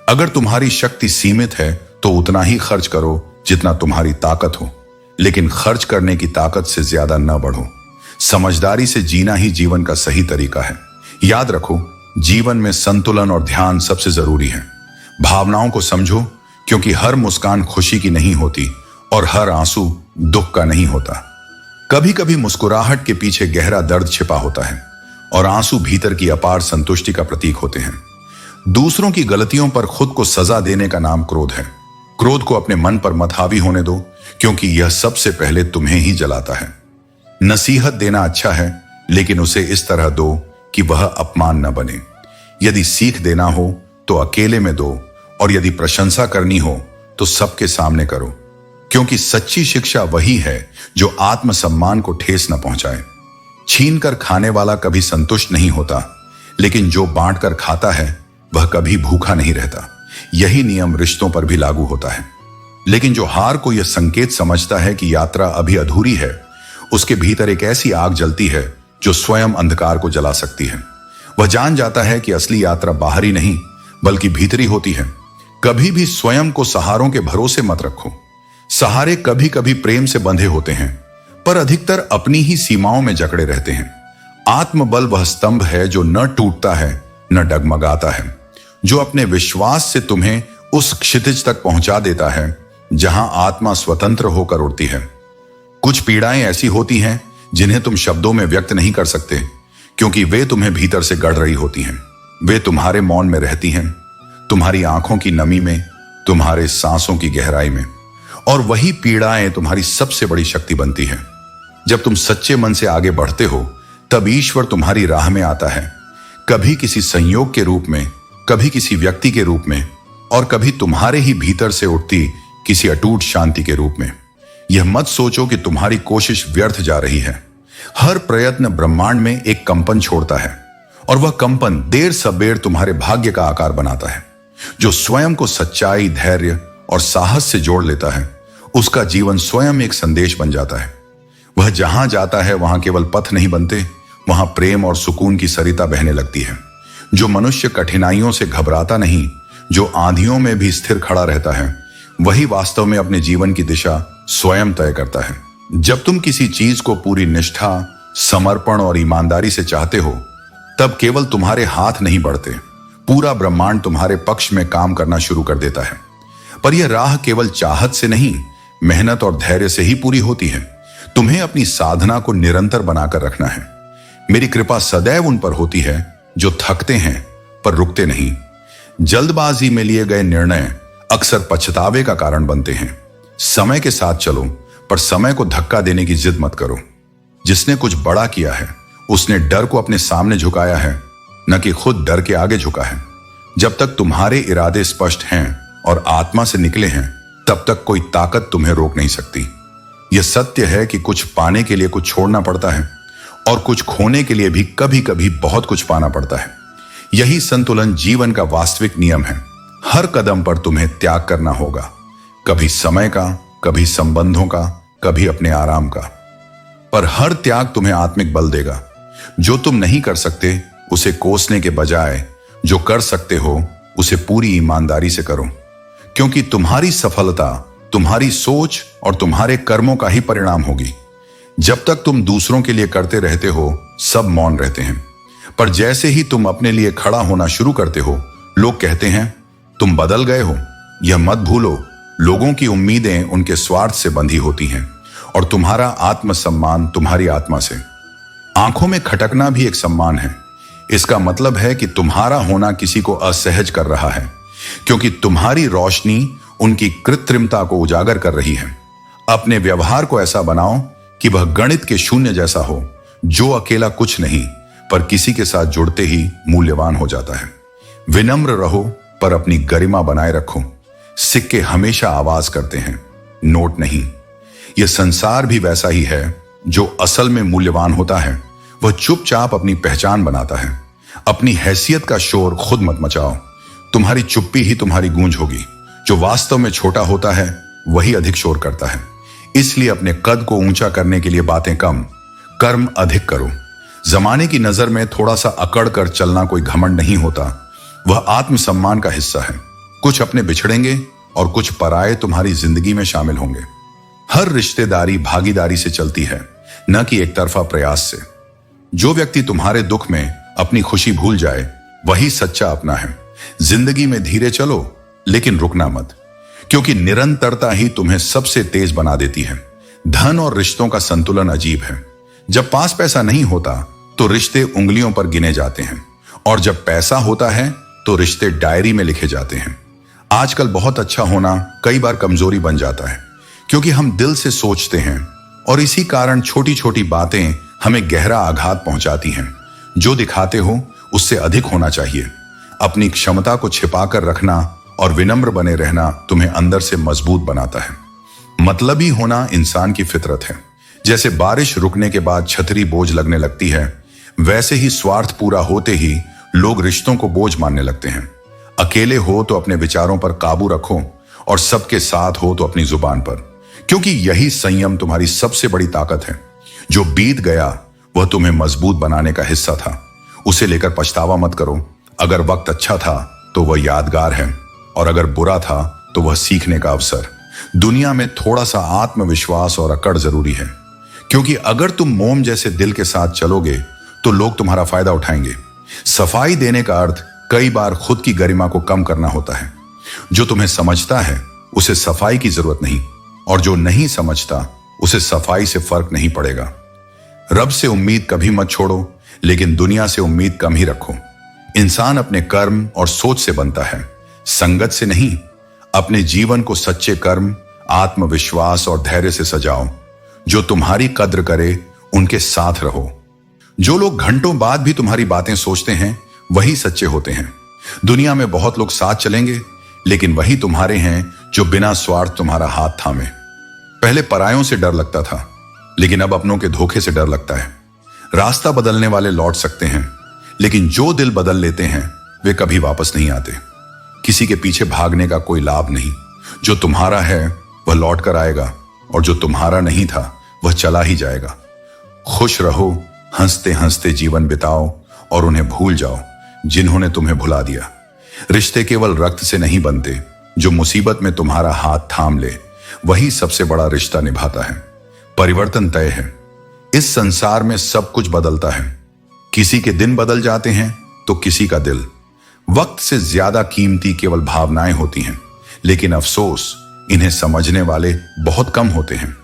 अगर तुम्हारी शक्ति सीमित है तो उतना ही खर्च करो जितना तुम्हारी ताकत हो, लेकिन खर्च करने की ताकत से ज्यादा न बढ़ो। समझदारी से जीना ही जीवन का सही तरीका है। याद रखो, जीवन में संतुलन और ध्यान सबसे जरूरी है। भावनाओं को समझो, क्योंकि हर मुस्कान खुशी की नहीं होती और हर आंसू दुख का नहीं होता। कभी कभी मुस्कुराहट के पीछे गहरा दर्द छिपा होता है और आंसू भीतर की अपार संतुष्टि का प्रतीक होते हैं। दूसरों की गलतियों पर खुद को सजा देने का नाम क्रोध है। क्रोध को अपने मन पर मत हावी होने दो, क्योंकि यह सबसे पहले तुम्हें ही जलाता है। नसीहत देना अच्छा है, लेकिन उसे इस तरह दो कि वह अपमान न बने। यदि सीख देना हो तो अकेले में दो, और यदि प्रशंसा करनी हो तो सबके सामने करो, क्योंकि सच्ची शिक्षा वही है जो आत्मसम्मान को ठेस न पहुंचाए। छीन कर खाने वाला कभी संतुष्ट नहीं होता, लेकिन जो बांट कर खाता है वह कभी भूखा नहीं रहता। यही नियम रिश्तों पर भी लागू होता है। लेकिन जो हार को यह संकेत समझता है कि यात्रा अभी अधूरी है, उसके भीतर एक ऐसी आग जलती है जो स्वयं अंधकार को जला सकती है। वह जान जाता है कि असली यात्रा बाहरी नहीं बल्कि भीतरी होती है। कभी भी स्वयं को सहारों के भरोसे मत रखो। सहारे कभी कभी प्रेम से बंधे होते हैं, पर अधिकतर अपनी ही सीमाओं में जकड़े रहते हैं। आत्मबल वह स्तंभ है जो न टूटता है न डगमगाता है, जो अपने विश्वास से तुम्हें उस क्षितिज तक पहुंचा देता है जहां आत्मा स्वतंत्र होकर उड़ती है। कुछ पीड़ाएं ऐसी होती हैं जिन्हें तुम शब्दों में व्यक्त नहीं कर सकते, क्योंकि वे तुम्हें भीतर से गढ़ रही होती हैं। वे तुम्हारे मौन में रहती हैं, तुम्हारी आंखों की नमी में, तुम्हारे सांसों की गहराई में, और वही पीड़ाएं तुम्हारी सबसे बड़ी शक्ति बनती है। जब तुम सच्चे मन से आगे बढ़ते हो तब ईश्वर तुम्हारी राह में आता है, कभी किसी संयोग के रूप में, कभी किसी व्यक्ति के रूप में, और कभी तुम्हारे ही भीतर से उठती किसी अटूट शांति के रूप में। यह मत सोचो कि तुम्हारी कोशिश व्यर्थ जा रही है। हर प्रयत्न ब्रह्मांड में एक कंपन छोड़ता है, और वह कंपन देर सबेर तुम्हारे भाग्य का आकार बनाता है। जो स्वयं को सच्चाई, धैर्य और साहस से जोड़ लेता है, उसका जीवन स्वयं एक संदेश बन जाता है। वह जहां जाता है वहां केवल पथ नहीं बनते, वहां प्रेम और सुकून की सरिता बहने लगती है। जो मनुष्य कठिनाइयों से घबराता नहीं, जो आंधियों में भी स्थिर खड़ा रहता है वही वास्तव में अपने जीवन की दिशा स्वयं तय करता है। जब तुम किसी चीज को पूरी निष्ठा, समर्पण और ईमानदारी से चाहते हो, तब केवल तुम्हारे हाथ नहीं बढ़ते, पूरा ब्रह्मांड तुम्हारे पक्ष में काम करना शुरू कर देता है। पर यह राह केवल चाहत से नहीं, मेहनत और धैर्य से ही पूरी होती है। तुम्हें अपनी साधना को निरंतर बनाकर रखना है। मेरी कृपा सदैव उन पर होती है जो थकते हैं पर रुकते नहीं। जल्दबाजी में लिए गए निर्णय अक्सर पछतावे का कारण बनते हैं। समय के साथ चलो, पर समय को धक्का देने की जिद मत करो। जिसने कुछ बड़ा किया है उसने डर को अपने सामने झुकाया है, न कि खुद डर के आगे झुका है। जब तक तुम्हारे इरादे स्पष्ट हैं और आत्मा से निकले हैं, तब तक कोई ताकत तुम्हें रोक नहीं सकती। यह सत्य है कि कुछ पाने के लिए कुछ छोड़ना पड़ता है और कुछ खोने के लिए भी कभी कभी बहुत कुछ पाना पड़ता है। यही संतुलन जीवन का वास्तविक नियम है। हर कदम पर तुम्हें त्याग करना होगा, कभी समय का, कभी संबंधों का, कभी अपने आराम का। पर हर त्याग तुम्हें आत्मिक बल देगा। जो तुम नहीं कर सकते उसे कोसने के बजाय जो कर सकते हो उसे पूरी ईमानदारी से करो, क्योंकि तुम्हारी सफलता तुम्हारी सोच और तुम्हारे कर्मों का ही परिणाम होगी। जब तक तुम दूसरों के लिए करते रहते हो, सब मौन रहते हैं, पर जैसे ही तुम अपने लिए खड़ा होना शुरू करते हो, लोग कहते हैं तुम बदल गए हो। यह मत भूलो, लोगों की उम्मीदें उनके स्वार्थ से बंधी होती हैं और तुम्हारा आत्मसम्मान तुम्हारी आत्मा से। आंखों में खटकना भी एक सम्मान है। इसका मतलब है कि तुम्हारा होना किसी को असहज कर रहा है, क्योंकि तुम्हारी रोशनी उनकी कृत्रिमता को उजागर कर रही है। अपने व्यवहार को ऐसा बनाओ कि वह गणित के शून्य जैसा हो, जो अकेला कुछ नहीं पर किसी के साथ जुड़ते ही मूल्यवान हो जाता है। विनम्र रहो पर अपनी गरिमा बनाए रखो। सिक्के हमेशा आवाज करते हैं, नोट नहीं। यह संसार भी वैसा ही है। जो असल में मूल्यवान होता है वह चुपचाप अपनी पहचान बनाता है। अपनी हैसियत का शोर खुद मत मचाओ, तुम्हारी चुप्पी ही तुम्हारी गूंज होगी। जो वास्तव में छोटा होता है वही अधिक शोर करता है। इसलिए अपने कद को ऊंचा करने के लिए बातें कम, कर्म अधिक करो। जमाने की नजर में थोड़ा सा अकड़ कर चलना कोई घमंड नहीं होता, वह आत्मसम्मान का हिस्सा है। कुछ अपने बिछड़ेंगे और कुछ पराये तुम्हारी जिंदगी में शामिल होंगे। हर रिश्तेदारी भागीदारी से चलती है, न कि एक तरफा प्रयास से। जो व्यक्ति तुम्हारे दुख में अपनी खुशी भूल जाए वही सच्चा अपना है। जिंदगी में धीरे चलो लेकिन रुकना मत, क्योंकि निरंतरता ही तुम्हें सबसे तेज बना देती है। धन और रिश्तों का संतुलन अजीब है। जब पास पैसा नहीं होता तो रिश्ते उंगलियों पर गिने जाते हैं, और जब पैसा होता है तो रिश्ते डायरी में लिखे जाते हैं। आजकल बहुत अच्छा होना कई बार कमजोरी बन जाता है, क्योंकि हम दिल से सोचते हैं और इसी कारण छोटी छोटी बातें हमें गहरा आघात पहुंचाती हैं। जो दिखाते हो उससे अधिक होना चाहिए। अपनी क्षमता को छिपाकर रखना और विनम्र बने रहना तुम्हें अंदर से मजबूत बनाता है। मतलबी होना इंसान की फितरत है। जैसे बारिश रुकने के बाद छतरी बोझ लगने लगती है, वैसे ही स्वार्थ पूरा होते ही लोग रिश्तों को बोझ मानने लगते हैं। अकेले हो तो अपने विचारों पर काबू रखो और सबके साथ हो तो अपनी जुबान पर, क्योंकि यही संयम तुम्हारी सबसे बड़ी ताकत है। जो बीत गया वह तुम्हें मजबूत बनाने का हिस्सा था, उसे लेकर पछतावा मत करो। अगर वक्त अच्छा था तो वह यादगार है, और अगर बुरा था तो वह सीखने का अवसर। दुनिया में थोड़ा सा आत्मविश्वास और अकड़ जरूरी है, क्योंकि अगर तुम मोम जैसे दिल के साथ चलोगे तो लोग तुम्हारा फायदा उठाएंगे। सफाई देने का अर्थ कई बार खुद की गरिमा को कम करना होता है। जो तुम्हें समझता है उसे सफाई की जरूरत नहीं, और जो नहीं समझता उसे सफाई से फर्क नहीं पड़ेगा। रब से उम्मीद कभी मत छोड़ो, लेकिन दुनिया से उम्मीद कम ही रखो। इंसान अपने कर्म और सोच से बनता है, संगत से नहीं। अपने जीवन को सच्चे कर्म, आत्मविश्वास और धैर्य से सजाओ। जो तुम्हारी कद्र करे उनके साथ रहो। जो लोग घंटों बाद भी तुम्हारी बातें सोचते हैं वही सच्चे होते हैं। दुनिया में बहुत लोग साथ चलेंगे, लेकिन वही तुम्हारे हैं जो बिना स्वार्थ तुम्हारा हाथ थामे। पहले परायों से डर लगता था, लेकिन अब अपनों के धोखे से डर लगता है। रास्ता बदलने वाले लौट सकते हैं, लेकिन जो दिल बदल लेते हैं वे कभी वापस नहीं आते। किसी के पीछे भागने का कोई लाभ नहीं। जो तुम्हारा है वह लौट कर आएगा, और जो तुम्हारा नहीं था वह चला ही जाएगा। खुश रहो, हंसते हंसते जीवन बिताओ और उन्हें भूल जाओ जिन्होंने तुम्हें भुला दिया। रिश्ते केवल रक्त से नहीं बनते, जो मुसीबत में तुम्हारा हाथ थाम ले वही सबसे बड़ा रिश्ता निभाता है। परिवर्तन तय है। इस संसार में सब कुछ बदलता है। किसी के दिन बदल जाते हैं तो किसी का दिल। वक्त से ज्यादा कीमती केवल भावनाएं होती हैं, लेकिन अफसोस इन्हें समझने वाले बहुत कम होते हैं।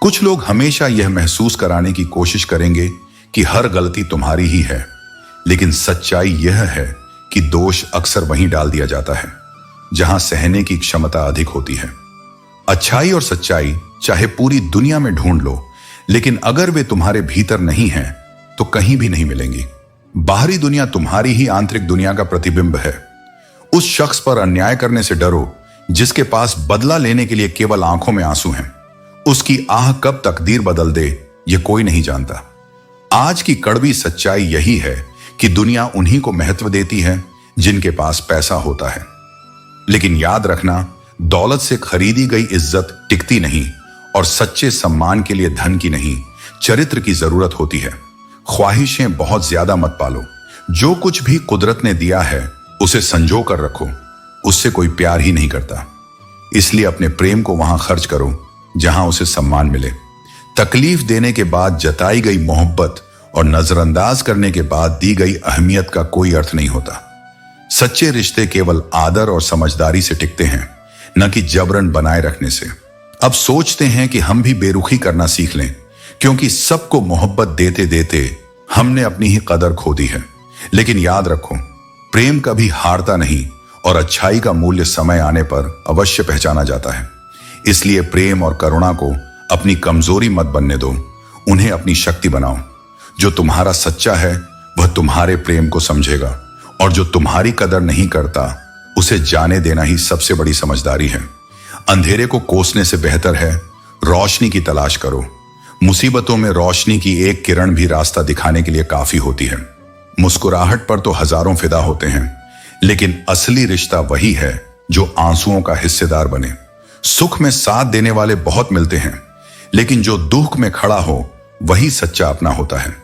कुछ लोग हमेशा यह महसूस कराने की कोशिश करेंगे कि हर गलती तुम्हारी ही है, लेकिन सच्चाई यह है कि दोष अक्सर वहीं डाल दिया जाता है जहां सहने की क्षमता अधिक होती है। अच्छाई और सच्चाई चाहे पूरी दुनिया में ढूंढ लो, लेकिन अगर वे तुम्हारे भीतर नहीं हैं तो कहीं भी नहीं मिलेंगी। बाहरी दुनिया तुम्हारी ही आंतरिक दुनिया का प्रतिबिंब है। उस शख्स पर अन्याय करने से डरो जिसके पास बदला लेने के लिए केवल आंखों में आंसू हैं। उसकी आह कब तकदीर बदल दे यह कोई नहीं जानता। आज की कड़वी सच्चाई यही है कि दुनिया उन्हीं को महत्व देती है जिनके पास पैसा होता है। लेकिन याद रखना, दौलत से खरीदी गई इज्जत टिकती नहीं, और सच्चे सम्मान के लिए धन की नहीं, चरित्र की जरूरत होती है। ख्वाहिशें बहुत ज्यादा मत पालो। जो कुछ भी कुदरत ने दिया है उसे संजो कर रखो। उससे कोई प्यार ही नहीं करता, इसलिए अपने प्रेम को वहां खर्च करो जहां उसे सम्मान मिले। तकलीफ देने के बाद जताई गई मोहब्बत और नजरअंदाज करने के बाद दी गई अहमियत का कोई अर्थ नहीं होता। सच्चे रिश्ते केवल आदर और समझदारी से टिकते हैं, न कि जबरन बनाए रखने से। अब सोचते हैं कि हम भी बेरुखी करना सीख लें, क्योंकि सबको मोहब्बत देते देते हमने अपनी ही कदर खो दी है। लेकिन याद रखो, प्रेम कभी हारता नहीं, और अच्छाई का मूल्य समय आने पर अवश्य पहचाना जाता है। इसलिए प्रेम और करुणा को अपनी कमजोरी मत बनने दो, उन्हें अपनी शक्ति बनाओ। जो तुम्हारा सच्चा है वह तुम्हारे प्रेम को समझेगा, और जो तुम्हारी कदर नहीं करता उसे जाने देना ही सबसे बड़ी समझदारी है। अंधेरे को कोसने से बेहतर है रोशनी की तलाश करो। मुसीबतों में रोशनी की एक किरण भी रास्ता दिखाने के लिए काफी होती है। मुस्कुराहट पर तो हजारों फिदा होते हैं, लेकिन असली रिश्ता वही है जो आंसुओं का हिस्सेदार बने। सुख में साथ देने वाले बहुत मिलते हैं, लेकिन जो दुख में खड़ा हो वही सच्चा अपना होता है।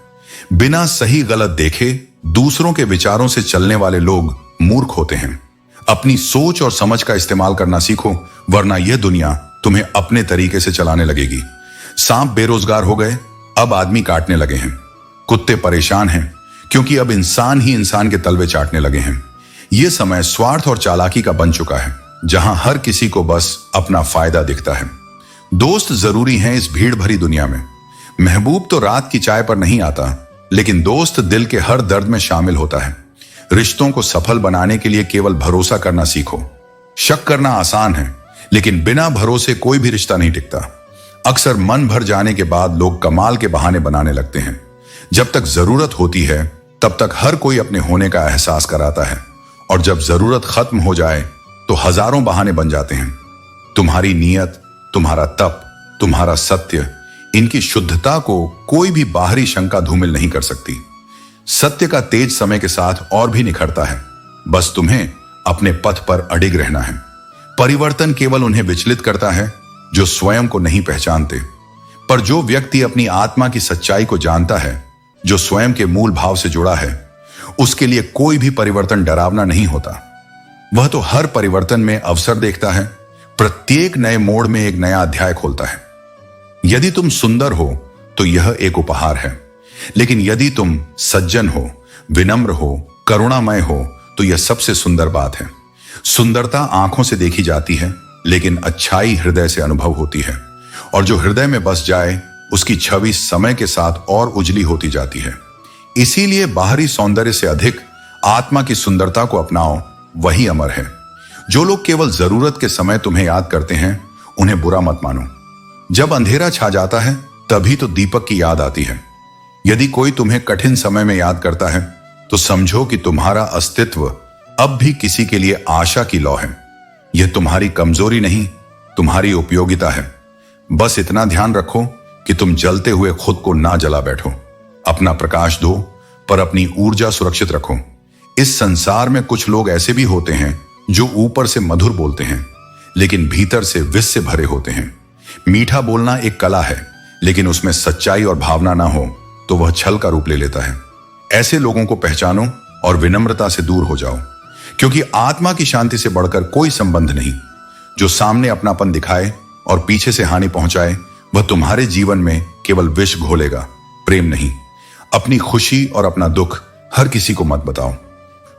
बिना सही गलत देखे दूसरों के विचारों से चलने वाले लोग मूर्ख होते हैं। अपनी सोच और समझ का इस्तेमाल करना सीखो, वरना यह दुनिया तुम्हें अपने तरीके से चलाने लगेगी। सांप बेरोजगार हो गए, अब आदमी काटने लगे हैं। कुत्ते परेशान हैं क्योंकि अब इंसान ही इंसान के तलवे चाटने लगे हैं। यह समय स्वार्थ और चालाकी का बन चुका है, जहां हर किसी को बस अपना फायदा दिखता है। दोस्त जरूरी हैं इस भीड़ भरी दुनिया में। महबूब तो रात की चाय पर नहीं आता, लेकिन दोस्त दिल के हर दर्द में शामिल होता है। रिश्तों को सफल बनाने के लिए केवल भरोसा करना सीखो। शक करना आसान है, लेकिन बिना भरोसे कोई भी रिश्ता नहीं टिकता। अक्सर मन भर जाने के बाद लोग कमाल के बहाने बनाने लगते हैं। जब तक जरूरत होती है तब तक हर कोई अपने होने का एहसास कराता है, और जब जरूरत खत्म हो जाए तो हजारों बहाने बन जाते हैं। तुम्हारी नीयत, तुम्हारा तप, तुम्हारा सत्य, इनकी शुद्धता को कोई भी बाहरी शंका धूमिल नहीं कर सकती। सत्य का तेज समय के साथ और भी निखरता है, बस तुम्हें अपने पथ पर अडिग रहना है। परिवर्तन केवल उन्हें विचलित करता है जो स्वयं को नहीं पहचानते, पर जो व्यक्ति अपनी आत्मा की सच्चाई को जानता है, जो स्वयं के मूल भाव से जुड़ा है, उसके लिए कोई भी परिवर्तन डरावना नहीं होता। वह तो हर परिवर्तन में अवसर देखता है, प्रत्येक नए मोड़ में एक नया अध्याय खोलता है। यदि तुम सुंदर हो तो यह एक उपहार है, लेकिन यदि तुम सज्जन हो, विनम्र हो, करुणामय हो तो यह सबसे सुंदर बात है। सुंदरता आंखों से देखी जाती है, लेकिन अच्छाई हृदय से अनुभव होती है, और जो हृदय में बस जाए उसकी छवि समय के साथ और उजली होती जाती है। इसीलिए बाहरी सौंदर्य से अधिक आत्मा की सुंदरता को अपनाओ, वही अमर है। जो लोग केवल जरूरत के समय तुम्हें याद करते हैं, उन्हें बुरा मत मानो। जब अंधेरा छा जाता है तभी तो दीपक की याद आती है। यदि कोई तुम्हें कठिन समय में याद करता है तो समझो कि तुम्हारा अस्तित्व अब भी किसी के लिए आशा की लौ है। यह तुम्हारी कमजोरी नहीं, तुम्हारी उपयोगिता है। बस इतना ध्यान रखो कि तुम जलते हुए खुद को ना जला बैठो। अपना प्रकाश दो, पर अपनी ऊर्जा सुरक्षित रखो। इस संसार में कुछ लोग ऐसे भी होते हैं जो ऊपर से मधुर बोलते हैं, लेकिन भीतर से विष से भरे होते हैं। मीठा बोलना एक कला है, लेकिन उसमें सच्चाई और भावना ना हो तो वह छल का रूप ले लेता है। ऐसे लोगों को पहचानो और विनम्रता से दूर हो जाओ। क्योंकि आत्मा की शांति से बढ़कर कोई संबंध नहीं। जो सामने अपनापन दिखाए और पीछे से हानि पहुंचाए, वह तुम्हारे जीवन में केवल विष घोलेगा, प्रेम नहीं। अपनी खुशी और अपना दुख हर किसी को मत बताओ।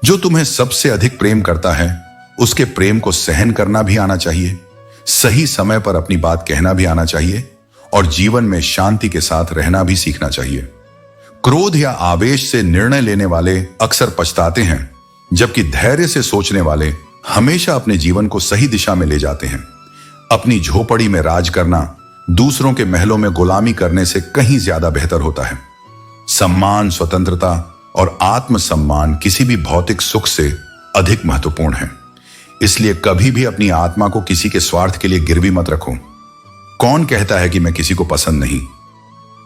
जो तुम्हें सबसे अधिक प्रेम करता है, उसके प्रेम को सहन करना भी आना चाहिए, सही समय पर अपनी बात कहना भी आना चाहिए और जीवन में शांति के साथ रहना भी सीखना चाहिए। क्रोध या आवेश से निर्णय लेने वाले अक्सर पछताते हैं, जबकि धैर्य से सोचने वाले हमेशा अपने जीवन को सही दिशा में ले जाते हैं। अपनी झोपड़ी में राज करना दूसरों के महलों में गुलामी करने से कहीं ज्यादा बेहतर होता है। सम्मान, स्वतंत्रता और आत्मसम्मान किसी भी भौतिक सुख से अधिक महत्वपूर्ण है। इसलिए कभी भी अपनी आत्मा को किसी के स्वार्थ के लिए गिरवी मत रखो। कौन कहता है कि मैं किसी को पसंद नहीं?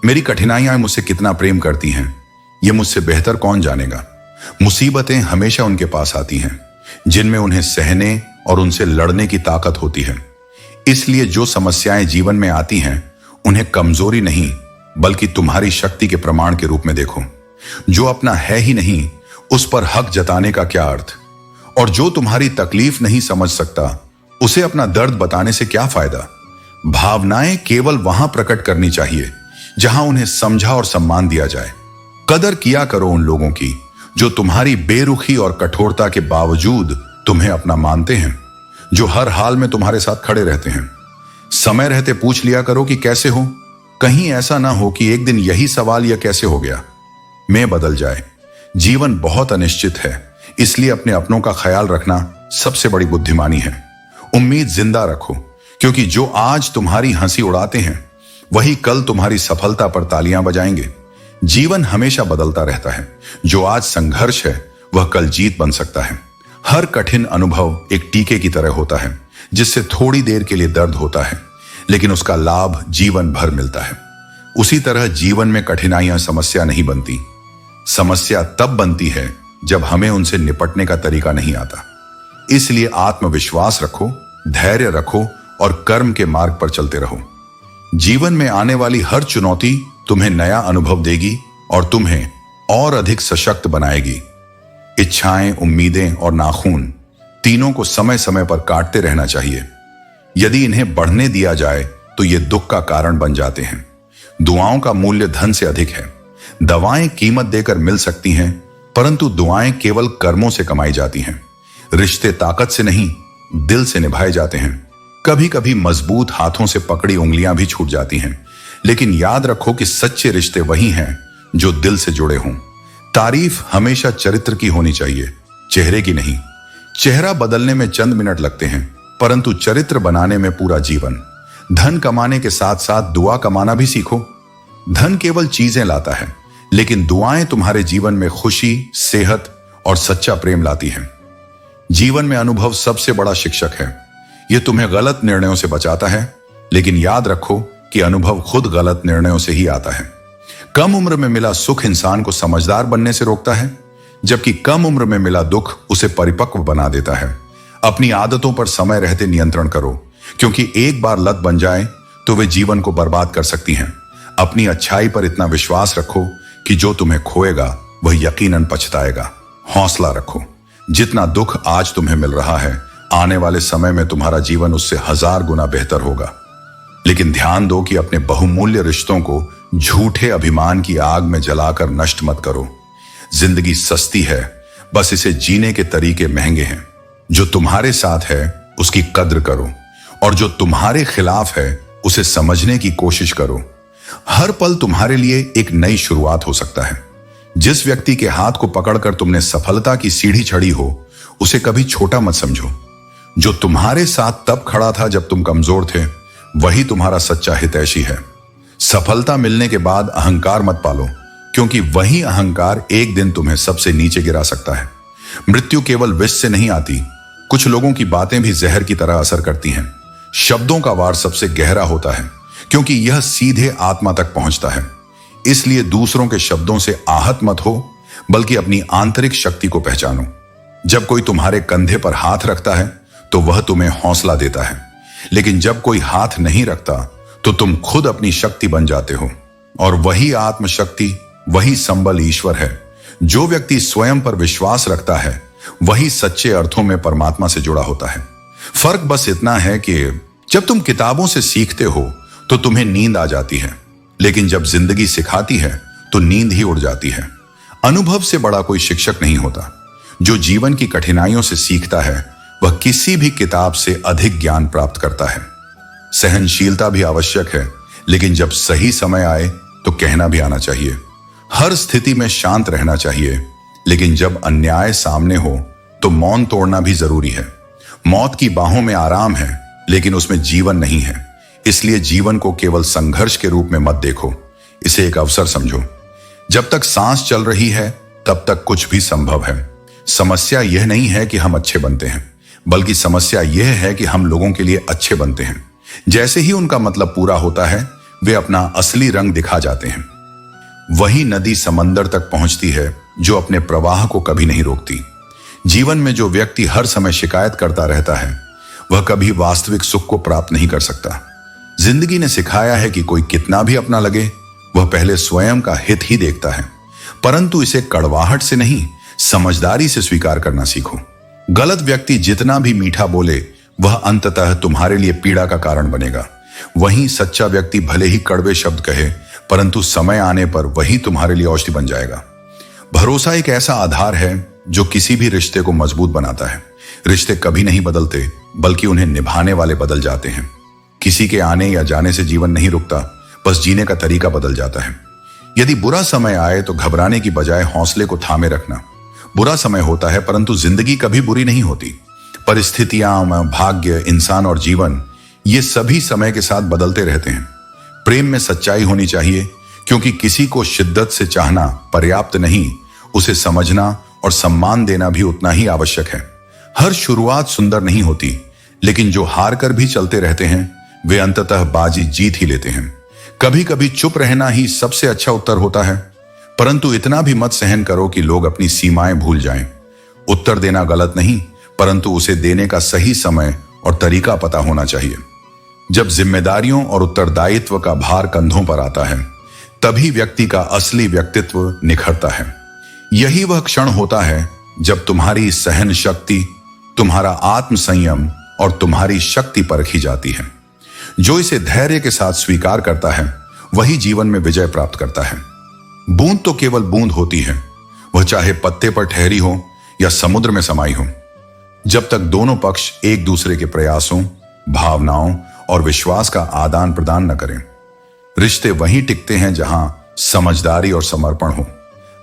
मेरी कठिनाइयां मुझसे कितना प्रेम करती हैं, यह मुझसे बेहतर कौन जानेगा। मुसीबतें हमेशा उनके पास आती हैं जिनमें उन्हें सहने और उनसे लड़ने की ताकत होती है। इसलिए जो समस्याएं जीवन में आती हैं, उन्हें कमजोरी नहीं बल्कि तुम्हारी शक्ति के प्रमाण के रूप में देखो। जो अपना है ही नहीं, उस पर हक जताने का क्या अर्थ? और जो तुम्हारी तकलीफ नहीं समझ सकता, उसे अपना दर्द बताने से क्या फायदा? भावनाएं केवल वहां प्रकट करनी चाहिए जहां उन्हें समझा और सम्मान दिया जाए। कदर किया करो उन लोगों की जो तुम्हारी बेरुखी और कठोरता के बावजूद तुम्हें अपना मानते हैं, जो हर हाल में तुम्हारे साथ खड़े रहते हैं। समय रहते पूछ लिया करो कि कैसे हो। कहीं ऐसा ना हो कि एक दिन यही सवाल यह कैसे हो गया में बदल जाए। जीवन बहुत अनिश्चित है, इसलिए अपने अपनों का ख्याल रखना सबसे बड़ी बुद्धिमानी है। उम्मीद जिंदा रखो, क्योंकि जो आज तुम्हारी हंसी उड़ाते हैं, वही कल तुम्हारी सफलता पर तालियां बजाएंगे। जीवन हमेशा बदलता रहता है। जो आज संघर्ष है, वह कल जीत बन सकता है। हर कठिन अनुभव एक टीके की तरह होता है, जिससे थोड़ी देर के लिए दर्द होता है, लेकिन उसका लाभ जीवन भर मिलता है। उसी तरह जीवन में कठिनाइयां समस्या नहीं बनती। समस्या तब बनती है जब हमें उनसे निपटने का तरीका नहीं आता। इसलिए आत्मविश्वास रखो, धैर्य रखो और कर्म के मार्ग पर चलते रहो। जीवन में आने वाली हर चुनौती तुम्हें नया अनुभव देगी और तुम्हें और अधिक सशक्त बनाएगी। इच्छाएं, उम्मीदें और नाखून तीनों को समय समय पर काटते रहना चाहिए। यदि इन्हें बढ़ने दिया जाए तो ये दुख का कारण बन जाते हैं। दुआओं का मूल्य धन से अधिक है। दवाएं कीमत देकर मिल सकती हैं, परंतु दुआएं केवल कर्मों से कमाई जाती हैं। रिश्ते ताकत से नहीं, दिल से निभाए जाते हैं। कभी कभी मजबूत हाथों से पकड़ी उंगलियां भी छूट जाती हैं, लेकिन याद रखो कि सच्चे रिश्ते वही हैं जो दिल से जुड़े हों। तारीफ हमेशा चरित्र की होनी चाहिए, चेहरे की नहीं। चेहरा बदलने में चंद मिनट लगते हैं, परंतु चरित्र बनाने में पूरा जीवन। धन कमाने के साथ साथ दुआ कमाना भी सीखो। धन केवल चीजें लाता है, लेकिन दुआएं तुम्हारे जीवन में खुशी, सेहत और सच्चा प्रेम लाती हैं। जीवन में अनुभव सबसे बड़ा शिक्षक है। यह तुम्हें गलत निर्णयों से बचाता है, लेकिन याद रखो कि अनुभव खुद गलत निर्णयों से ही आता है। कम उम्र में मिला सुख इंसान को समझदार बनने से रोकता है, जबकि कम उम्र में मिला दुख उसे परिपक्व बना देता है। अपनी आदतों पर समय रहते नियंत्रण करो, क्योंकि एक बार लत बन जाए तो वे जीवन को बर्बाद कर सकती हैं। अपनी अच्छाई पर इतना विश्वास रखो कि जो तुम्हें खोएगा वह यकीनन पछताएगा। हौसला रखो। जितना दुख आज तुम्हें मिल रहा है, आने वाले समय में तुम्हारा जीवन उससे 1000 गुना बेहतर होगा। लेकिन ध्यान दो कि अपने बहुमूल्य रिश्तों को झूठे अभिमान की आग में जलाकर नष्ट मत करो। जिंदगी सस्ती है, बस इसे जीने के तरीके महंगे हैं। जो तुम्हारे साथ है उसकी कद्र करो, और जो तुम्हारे खिलाफ है उसे समझने की कोशिश करो। हर पल तुम्हारे लिए एक नई शुरुआत हो सकता है। जिस व्यक्ति के हाथ को पकड़कर तुमने सफलता की सीढ़ी चढ़ी हो, उसे कभी छोटा मत समझो। जो तुम्हारे साथ तब खड़ा था जब तुम कमजोर थे, वही तुम्हारा सच्चा हितैषी है। सफलता मिलने के बाद अहंकार मत पालो, क्योंकि वही अहंकार एक दिन तुम्हें सबसे नीचे गिरा सकता है। मृत्यु केवल विष से नहीं आती, कुछ लोगों की बातें भी जहर की तरह असर करती हैं। शब्दों का वार सबसे गहरा होता है, क्योंकि यह सीधे आत्मा तक पहुंचता है। इसलिए दूसरों के शब्दों से आहत मत हो, बल्कि अपनी आंतरिक शक्ति को पहचानो। जब कोई तुम्हारे कंधे पर हाथ रखता है तो वह तुम्हें हौसला देता है, लेकिन जब कोई हाथ नहीं रखता तो तुम खुद अपनी शक्ति बन जाते हो। और वही आत्मशक्ति, वही संबल ईश्वर है। जो व्यक्ति स्वयं पर विश्वास रखता है वही सच्चे अर्थों में परमात्मा से जुड़ा होता है। फर्क बस इतना है कि जब तुम किताबों से सीखते हो तो तुम्हें नींद आ जाती है, लेकिन जब जिंदगी सिखाती है तो नींद ही उड़ जाती है। अनुभव से बड़ा कोई शिक्षक नहीं होता। जो जीवन की कठिनाइयों से सीखता है वह किसी भी किताब से अधिक ज्ञान प्राप्त करता है। सहनशीलता भी आवश्यक है, लेकिन जब सही समय आए तो कहना भी आना चाहिए। हर स्थिति में शांत रहना चाहिए, लेकिन जब अन्याय सामने हो तो मौन तोड़ना भी जरूरी है। मौत की बाहों में आराम है, लेकिन उसमें जीवन नहीं है। इसलिए जीवन को केवल संघर्ष के रूप में मत देखो, इसे एक अवसर समझो। जब तक सांस चल रही है तब तक कुछ भी संभव है। समस्या यह नहीं है कि हम अच्छे बनते हैं, बल्कि समस्या यह है कि हम लोगों के लिए अच्छे बनते हैं। जैसे ही उनका मतलब पूरा होता है वे अपना असली रंग दिखा जाते हैं। वही नदी समंदर तक पहुंचती है जो अपने प्रवाह को कभी नहीं रोकती। जीवन में जो व्यक्ति हर समय शिकायत करता रहता है वह कभी वास्तविक सुख को प्राप्त नहीं कर सकता। जिंदगी ने सिखाया है कि कोई कितना भी अपना लगे वह पहले स्वयं का हित ही देखता है, परंतु इसे कड़वाहट से नहीं समझदारी से स्वीकार करना सीखो। गलत व्यक्ति जितना भी मीठा बोले वह अंततः तुम्हारे लिए पीड़ा का कारण बनेगा। वहीं सच्चा व्यक्ति भले ही कड़वे शब्द कहे, परंतु समय आने पर वही तुम्हारे लिए औषधि बन जाएगा। भरोसा एक ऐसा आधार है जो किसी भी रिश्ते को मजबूत बनाता है। रिश्ते कभी नहीं बदलते, बल्कि उन्हें निभाने वाले बदल जाते हैं। किसी के आने या जाने से जीवन नहीं रुकता, बस जीने का तरीका बदल जाता है। यदि बुरा समय आए तो घबराने की बजाय हौसले को थामे रखना। बुरा समय होता है, परंतु जिंदगी कभी बुरी नहीं होती। परिस्थितियां, भाग्य, इंसान और जीवन ये सभी समय के साथ बदलते रहते हैं। प्रेम में सच्चाई होनी चाहिए, क्योंकि किसी को शिद्दत से चाहना पर्याप्त नहीं, उसे समझना और सम्मान देना भी उतना ही आवश्यक है। हर शुरुआत सुंदर नहीं होती, लेकिन जो हार कर भी चलते रहते हैं वे अंततः बाजी जीत ही लेते हैं। कभी कभी चुप रहना ही सबसे अच्छा उत्तर होता है, परंतु इतना भी मत सहन करो कि लोग अपनी सीमाएं भूल जाएं। उत्तर देना गलत नहीं, परंतु उसे देने का सही समय और तरीका पता होना चाहिए। जब जिम्मेदारियों और उत्तरदायित्व का भार कंधों पर आता है तभी व्यक्ति का असली व्यक्तित्व निखरता है। यही वह क्षण होता है जब तुम्हारी सहन शक्ति, तुम्हारा आत्म संयम और तुम्हारी शक्ति परखी जाती है। जो इसे धैर्य के साथ स्वीकार करता है वही जीवन में विजय प्राप्त करता है। बूंद तो केवल बूंद होती है, वह चाहे पत्ते पर ठहरी हो या समुद्र में समाई हो। जब तक दोनों पक्ष एक दूसरे के प्रयासों, भावनाओं और विश्वास का आदान प्रदान न करें, रिश्ते वहीं टिकते हैं जहां समझदारी और समर्पण हो।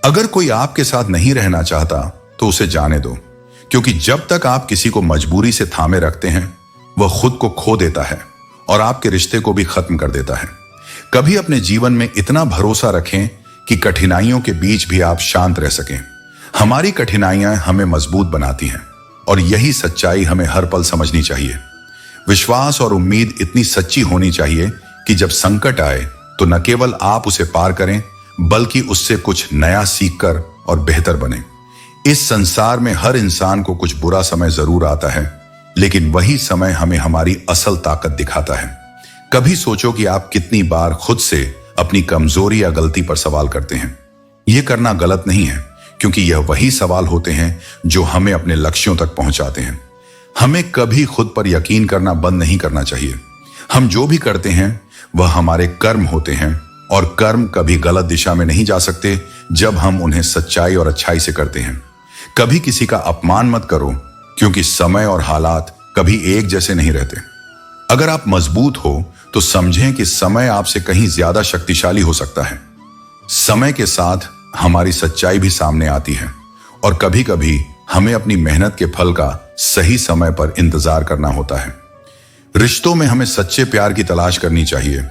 अगर कोई आपके साथ नहीं रहना चाहता तो उसे जाने दो, क्योंकि जब तक आप किसी को मजबूरी से थामे रखते हैं वह खुद को खो देता है और आपके रिश्ते को भी खत्म कर देता है। कभी अपने जीवन में इतना भरोसा रखें कि कठिनाइयों के बीच भी आप शांत रह सकें। हमारी कठिनाइयां हमें मजबूत बनाती हैं और यही सच्चाई हमें हर पल समझनी चाहिए। विश्वास और उम्मीद इतनी सच्ची होनी चाहिए कि जब संकट आए तो न केवल आप उसे पार करें, बल्कि उससे कुछ नया सीखकर और बेहतर बने। इस संसार में हर इंसान को कुछ बुरा समय जरूर आता है, लेकिन वही समय हमें हमारी असल ताकत दिखाता है। कभी सोचो कि आप कितनी बार खुद से अपनी कमजोरी या गलती पर सवाल करते हैं। यह करना गलत नहीं है, क्योंकि यह वही सवाल होते हैं जो हमें अपने लक्ष्यों तक पहुंचाते हैं। हमें कभी खुद पर यकीन करना बंद नहीं करना चाहिए। हम जो भी करते हैं वह हमारे कर्म होते हैं, और कर्म कभी गलत दिशा में नहीं जा सकते जब हम उन्हें सच्चाई और अच्छाई से करते हैं। कभी किसी का अपमान मत करो, क्योंकि समय और हालात कभी एक जैसे नहीं रहते। अगर आप मजबूत हो तो समझें कि समय आपसे कहीं ज्यादा शक्तिशाली हो सकता है। समय के साथ हमारी सच्चाई भी सामने आती है, और कभी कभी हमें अपनी मेहनत के फल का सही समय पर इंतजार करना होता है। रिश्तों में हमें सच्चे प्यार की तलाश करनी चाहिए,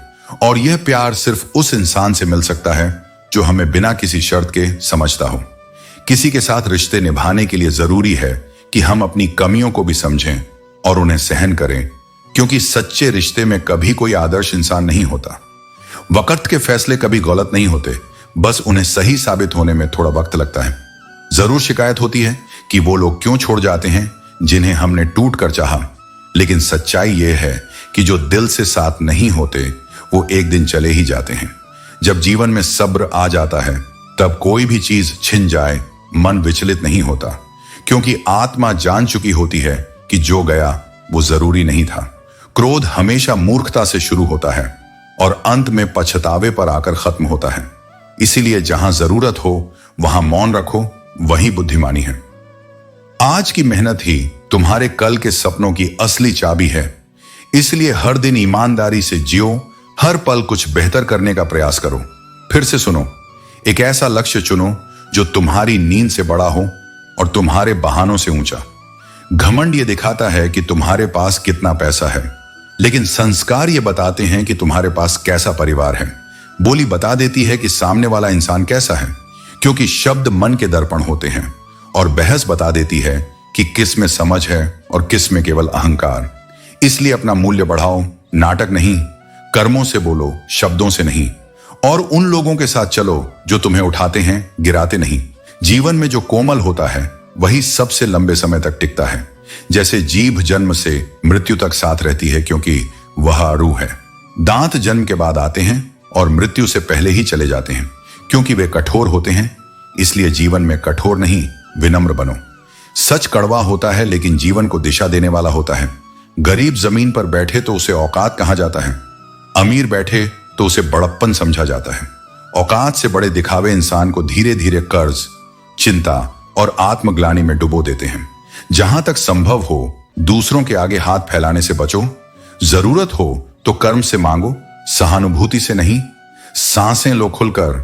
और यह प्यार सिर्फ उस इंसान से मिल सकता है जो हमें बिना किसी शर्त के समझता हो। किसी के साथ रिश्ते निभाने के लिए जरूरी है कि हम अपनी कमियों को भी समझें और उन्हें सहन करें, क्योंकि सच्चे रिश्ते में कभी कोई आदर्श इंसान नहीं होता। वक्त के फैसले कभी गलत नहीं होते, बस उन्हें सही साबित होने में थोड़ा वक्त लगता है। जरूर शिकायत होती है कि वो लोग क्यों छोड़ जाते हैं जिन्हें हमने टूट कर चाहा, लेकिन सच्चाई यह है कि जो दिल से साथ नहीं होते वो एक दिन चले ही जाते हैं। जब जीवन में सब्र आ जाता है तब कोई भी चीज छिन जाए मन विचलित नहीं होता, क्योंकि आत्मा जान चुकी होती है कि जो गया वो जरूरी नहीं था। क्रोध हमेशा मूर्खता से शुरू होता है और अंत में पछतावे पर आकर खत्म होता है। इसीलिए जहां जरूरत हो वहां मौन रखो, वही बुद्धिमानी है। आज की मेहनत ही तुम्हारे कल के सपनों की असली चाबी है। इसलिए हर दिन ईमानदारी से जियो, हर पल कुछ बेहतर करने का प्रयास करो। फिर से सुनो, एक ऐसा लक्ष्य चुनो जो तुम्हारी नींद से बड़ा हो और तुम्हारे बहानों से ऊंचा। घमंड ये दिखाता है कि तुम्हारे पास कितना पैसा है, लेकिन संस्कार ये बताते हैं कि तुम्हारे पास कैसा परिवार है। बोली बता देती है कि सामने वाला इंसान कैसा है, क्योंकि शब्द मन के दर्पण होते हैं। और बहस बता देती है कि किस में समझ है और किस में केवल अहंकार। इसलिए अपना मूल्य बढ़ाओ, नाटक नहीं, कर्मों से बोलो, शब्दों से नहीं। और उन लोगों के साथ चलो जो तुम्हें उठाते हैं, गिराते नहीं। जीवन में जो कोमल होता है वही सबसे लंबे समय तक टिकता है। जैसे जीभ जन्म से मृत्यु तक साथ रहती है, क्योंकि वह अरू है। दांत जन्म के बाद आते हैं और मृत्यु से पहले ही चले जाते हैं, क्योंकि वे कठोर होते हैं। इसलिए जीवन में कठोर नहीं, विनम्र बनो। सच कड़वा होता है, लेकिन जीवन को दिशा देने वाला होता है। गरीब जमीन पर बैठे तो उसे औकात कहा जाता है, अमीर बैठे तो उसे बड़प्पन समझा जाता है। औकात से बड़े दिखावे इंसान को धीरे धीरे कर्ज, चिंता और आत्मग्लानि में डुबो देते हैं। जहां तक संभव हो दूसरों के आगे हाथ फैलाने से बचो। जरूरत हो तो कर्म से मांगो, सहानुभूति से नहीं। सांसें लो खुलकर,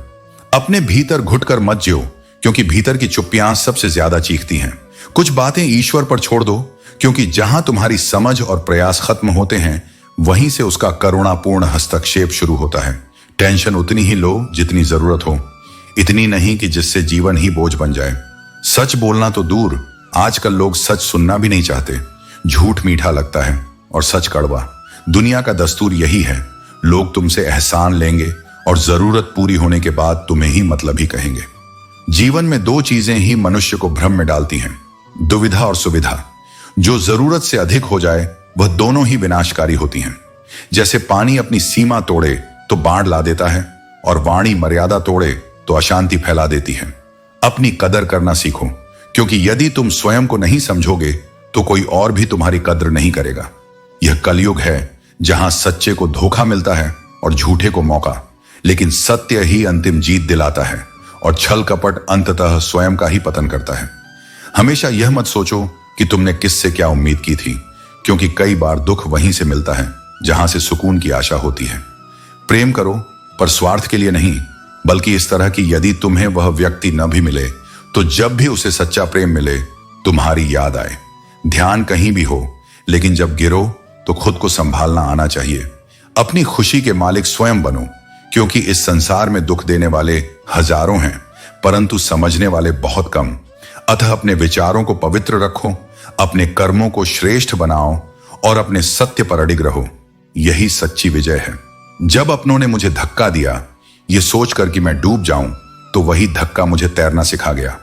अपने भीतर घुटकर मत जियो, क्योंकि भीतर की चुप्पियां सबसे ज्यादा चीखती हैं। कुछ बातें ईश्वर पर छोड़ दो, क्योंकि जहां तुम्हारी समझ और प्रयास खत्म होते हैं वहीं से उसका करुणापूर्ण हस्तक्षेप शुरू होता है। टेंशन उतनी ही लो जितनी जरूरत हो, इतनी नहीं कि जिससे जीवन ही बोझ बन जाए। सच बोलना तो दूर, आजकल लोग सच सुनना भी नहीं चाहते। झूठ मीठा लगता है और सच कड़वा। दुनिया का दस्तूर यही है, लोग तुमसे एहसान लेंगे और जरूरत पूरी होने के बाद तुम्हें ही मतलब ही कहेंगे। जीवन में दो चीजें ही मनुष्य को भ्रम में डालती हैं, दुविधा और सुविधा। जो जरूरत से अधिक हो जाए वह दोनों ही विनाशकारी होती हैं। जैसे पानी अपनी सीमा तोड़े तो बाढ़ ला देता है, और वाणी मर्यादा तोड़े तो अशांति फैला देती है। अपनी कदर करना सीखो, क्योंकि यदि तुम स्वयं को नहीं समझोगे तो कोई और भी तुम्हारी कद्र नहीं करेगा। यह कलयुग है जहां सच्चे को धोखा मिलता है और झूठे को मौका, लेकिन सत्य ही अंतिम जीत दिलाता है और छल कपट अंततः स्वयं का ही पतन करता है। हमेशा यह मत सोचो कि तुमने किससे क्या उम्मीद की थी, क्योंकि कई बार दुख वहीं से मिलता है जहां से सुकून की आशा होती है। प्रेम करो, पर स्वार्थ के लिए नहीं, बल्कि इस तरह कि यदि तुम्हें वह व्यक्ति न भी मिले तो जब भी उसे सच्चा प्रेम मिले तुम्हारी याद आए। ध्यान कहीं भी हो, लेकिन जब गिरो तो खुद को संभालना आना चाहिए। अपनी खुशी के मालिक स्वयं बनो, क्योंकि इस संसार में दुख देने वाले हजारों हैं, परंतु समझने वाले बहुत कम। अतः अपने विचारों को पवित्र रखो, अपने कर्मों को श्रेष्ठ बनाओ और अपने सत्य पर अडिग रहो। यही सच्ची विजय है। जब अपनों ने मुझे धक्का दिया ये सोचकर कि मैं डूब जाऊं, तो वही धक्का मुझे तैरना सिखा गया।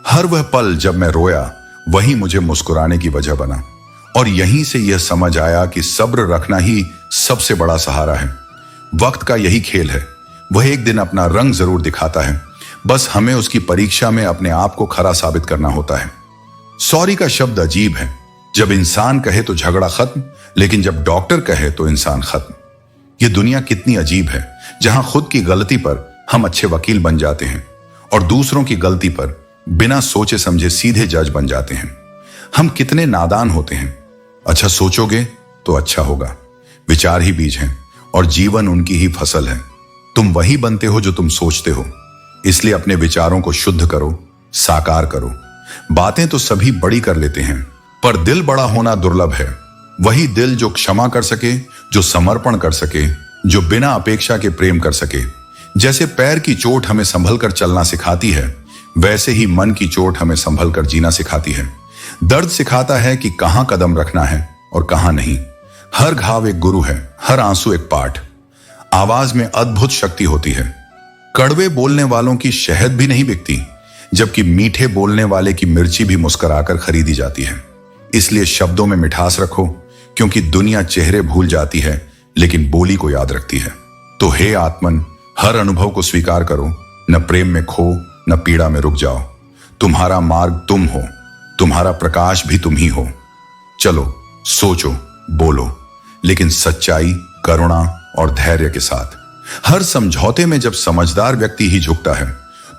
हर वह पल जब मैं रोया वही मुझे मुस्कुराने की वजह बना, और यहीं से यह समझ आया कि सब्र रखना ही सबसे बड़ा सहारा है। वक्त का यही खेल है, वह एक दिन अपना रंग जरूर दिखाता है, बस हमें उसकी परीक्षा में अपने आप को खरा साबित करना होता है। सॉरी का शब्द अजीब है। जब इंसान कहे तो झगड़ा खत्म, लेकिन जब डॉक्टर कहे तो इंसान खत्म। यह दुनिया कितनी अजीब है, जहां खुद की गलती पर हम अच्छे वकील बन जाते हैं और दूसरों की गलती पर बिना सोचे समझे सीधे जज बन जाते हैं। हम कितने नादान होते हैं। अच्छा सोचोगे तो अच्छा होगा। विचार ही बीज हैं और जीवन उनकी ही फसल है। तुम वही बनते हो जो तुम सोचते हो, इसलिए अपने विचारों को शुद्ध करो, साकार करो। बातें तो सभी बड़ी कर लेते हैं, पर दिल बड़ा होना दुर्लभ है। वही दिल जो क्षमा कर सके, जो समर्पण कर सके, जो बिना अपेक्षा के प्रेम कर सके। जैसे पैर की चोट हमें संभल कर चलना सिखाती है, वैसे ही मन की चोट हमें संभल कर जीना सिखाती है। दर्द सिखाता है कि कहां कदम रखना है और कहां नहीं। हर घाव एक गुरु है, हर आंसू एक पाठ। आवाज में अद्भुत शक्ति होती है। कड़वे बोलने वालों की शहद भी नहीं बिकती, जबकि मीठे बोलने वाले की मिर्ची भी मुस्कुराकर खरीदी जाती है। इसलिए शब्दों में मिठास रखो, क्योंकि दुनिया चेहरे भूल जाती है लेकिन बोली को याद रखती है। तो हे आत्मन, हर अनुभव को स्वीकार करो, न प्रेम में खो न पीड़ा में रुक जाओ। तुम्हारा मार्ग तुम हो, तुम्हारा प्रकाश भी तुम ही हो। चलो सोचो, बोलो, लेकिन सच्चाई, करुणा और धैर्य के साथ। हर समझौते में जब समझदार व्यक्ति ही झुकता है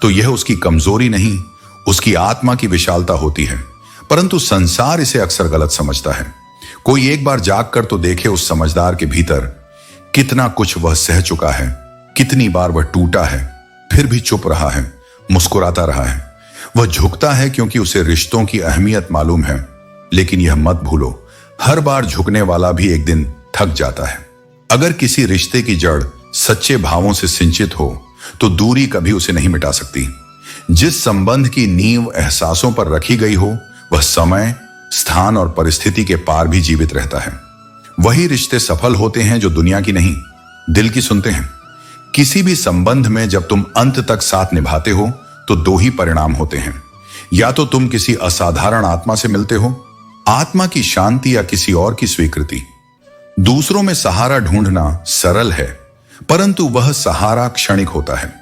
तो यह उसकी कमजोरी नहीं, उसकी आत्मा की विशालता होती है। परंतु संसार इसे अक्सर गलत समझता है। कोई एक बार जाग कर तो देखे उस समझदार के भीतर कितना कुछ वह सह चुका है, कितनी बार वह टूटा है, फिर भी चुप रहा है, मुस्कुराता रहा है। वह झुकता है क्योंकि उसे रिश्तों की अहमियत मालूम है। लेकिन यह मत भूलो, हर बार झुकने वाला भी एक दिन थक जाता है। अगर किसी रिश्ते की जड़ सच्चे भावों से सिंचित हो तो दूरी कभी उसे नहीं मिटा सकती। जिस संबंध की नींव एहसासों पर रखी गई हो वह समय, स्थान और परिस्थिति के पार भी जीवित रहता है। वही रिश्ते सफल होते हैं जो दुनिया की नहीं, दिल की सुनते हैं। किसी भी संबंध में जब तुम अंत तक साथ निभाते हो तो दो ही परिणाम होते हैं। या तो तुम किसी असाधारण आत्मा से मिलते हो, आत्मा की शांति, या किसी और की स्वीकृति। दूसरों में सहारा ढूंढना सरल है, परंतु वह सहारा क्षणिक होता है।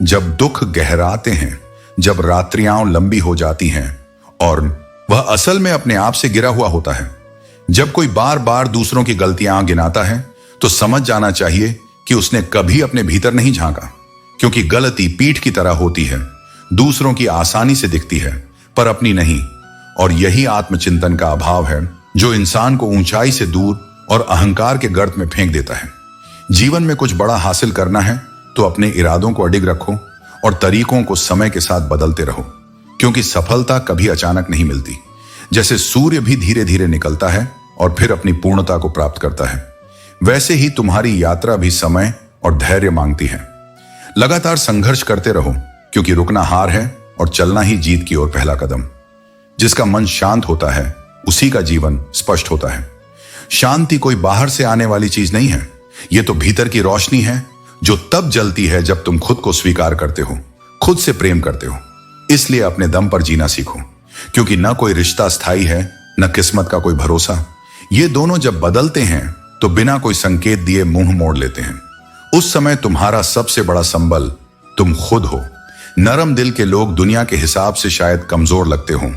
जब दुख गहराते हैं, जब रात्रियां लंबी हो जाती हैं और वह असल में अपने आप से गिरा हुआ होता है। जब कोई बार बार दूसरों की गलतियां गिनाता है तो समझ जाना चाहिए कि उसने कभी अपने भीतर नहीं झांका, क्योंकि गलती पीठ की तरह होती है, दूसरों की आसानी से दिखती है पर अपनी नहीं। और यही आत्मचिंतन का अभाव है जो इंसान को ऊंचाई से दूर और अहंकार के गर्त में फेंक देता है। जीवन में कुछ बड़ा हासिल करना है तो अपने इरादों को अडिग रखो और तरीकों को समय के साथ बदलते रहो, क्योंकि सफलता कभी अचानक नहीं मिलती। जैसे सूर्य भी धीरे धीरे निकलता है और फिर अपनी पूर्णता को प्राप्त करता है, वैसे ही तुम्हारी यात्रा भी समय और धैर्य मांगती है। लगातार संघर्ष करते रहो, क्योंकि रुकना हार है और चलना ही जीत की ओर पहला कदम। जिसका मन शांत होता है उसी का जीवन स्पष्ट होता है। शांति कोई बाहर से आने वाली चीज नहीं है, यह तो भीतर की रोशनी है जो तब जलती है जब तुम खुद को स्वीकार करते हो, खुद से प्रेम करते हो। इसलिए अपने दम पर जीना सीखो, क्योंकि न कोई रिश्ता स्थायी है, न किस्मत का कोई भरोसा। ये दोनों जब बदलते हैं तो बिना कोई संकेत दिए मुंह मोड़ लेते हैं। उस समय तुम्हारा सबसे बड़ा संबल तुम खुद हो। नरम दिल के लोग दुनिया के हिसाब से शायद कमजोर लगते हों,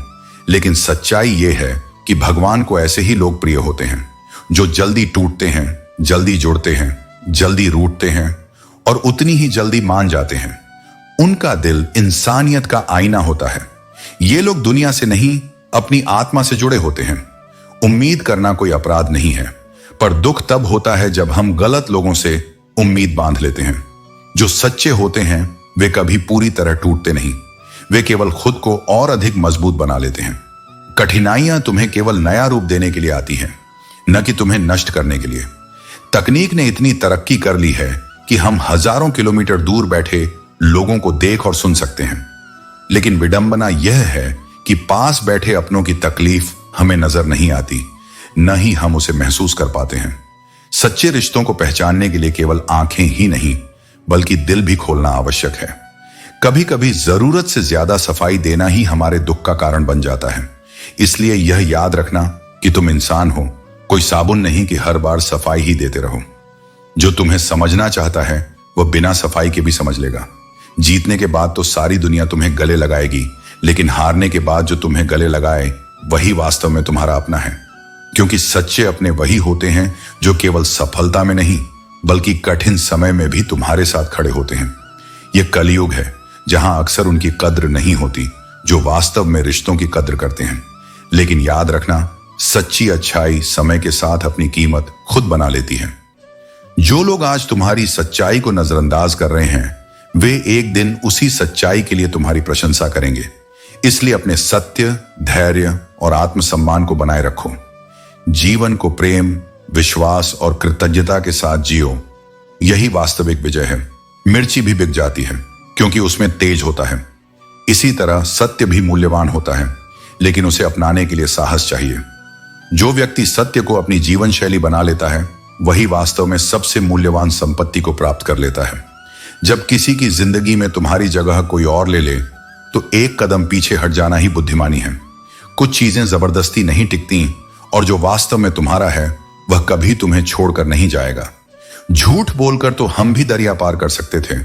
लेकिन सच्चाई यह है कि भगवान को ऐसे ही लोग प्रिय होते हैं जो जल्दी टूटते हैं, जल्दी जुड़ते हैं, जल्दी रूठते हैं और उतनी ही जल्दी मान जाते हैं। उनका दिल इंसानियत का आईना होता है। ये लोग दुनिया से नहीं, अपनी आत्मा से जुड़े होते हैं। उम्मीद करना कोई अपराध नहीं है, पर दुख तब होता है जब हम गलत लोगों से उम्मीद बांध लेते हैं। जो सच्चे होते हैं वे कभी पूरी तरह टूटते नहीं, वे केवल खुद को और अधिक मजबूत बना लेते हैं। कठिनाइयां तुम्हें केवल नया रूप देने के लिए आती हैं, न कि तुम्हें नष्ट करने के लिए। तकनीक ने इतनी तरक्की कर ली है कि हम हजारों किलोमीटर दूर बैठे लोगों को देख और सुन सकते हैं, लेकिन विडंबना यह है कि पास बैठे अपनों की तकलीफ हमें नजर नहीं आती, न ही हम उसे महसूस कर पाते हैं। सच्चे रिश्तों को पहचानने के लिए केवल आंखें ही नहीं बल्कि दिल भी खोलना आवश्यक है। कभी कभी जरूरत से ज्यादा सफाई देना ही हमारे दुख का कारण बन जाता है। इसलिए यह याद रखना कि तुम इंसान हो, कोई साबुन नहीं कि हर बार सफाई ही देते रहो। जो तुम्हें समझना चाहता है वह बिना सफाई के भी समझ लेगा। जीतने के बाद तो सारी दुनिया तुम्हें गले लगाएगी, लेकिन हारने के बाद जो तुम्हें गले लगाए वही वास्तव में तुम्हारा अपना है। क्योंकि सच्चे अपने वही होते हैं जो केवल सफलता में नहीं बल्कि कठिन समय में भी तुम्हारे साथ खड़े होते हैं। यह कलयुग है जहां अक्सर उनकी कद्र नहीं होती जो वास्तव में रिश्तों की कद्र करते हैं। लेकिन याद रखना, सच्ची अच्छाई समय के साथ अपनी कीमत खुद बना लेती है। जो लोग आज तुम्हारी सच्चाई को नजरअंदाज कर रहे हैं वे एक दिन उसी सच्चाई के लिए तुम्हारी प्रशंसा करेंगे। इसलिए अपने सत्य, धैर्य और आत्मसम्मान को बनाए रखो। जीवन को प्रेम, विश्वास और कृतज्ञता के साथ जियो। यही वास्तविक विजय है। मिर्ची भी बिक जाती है क्योंकि उसमें तेज होता है। इसी तरह सत्य भी मूल्यवान होता है, लेकिन उसे अपनाने के लिए साहस चाहिए। जो व्यक्ति सत्य को अपनी जीवन शैली बना लेता है वही वास्तव में सबसे मूल्यवान संपत्ति को प्राप्त कर लेता है। जब किसी की जिंदगी में तुम्हारी जगह कोई और ले ले तो एक कदम पीछे हट जाना ही बुद्धिमानी है। कुछ चीजें जबरदस्ती नहीं टिकती और जो वास्तव में तुम्हारा है वह कभी तुम्हें छोड़कर नहीं जाएगा। झूठ बोलकर तो हम भी दरिया पार कर सकते थे,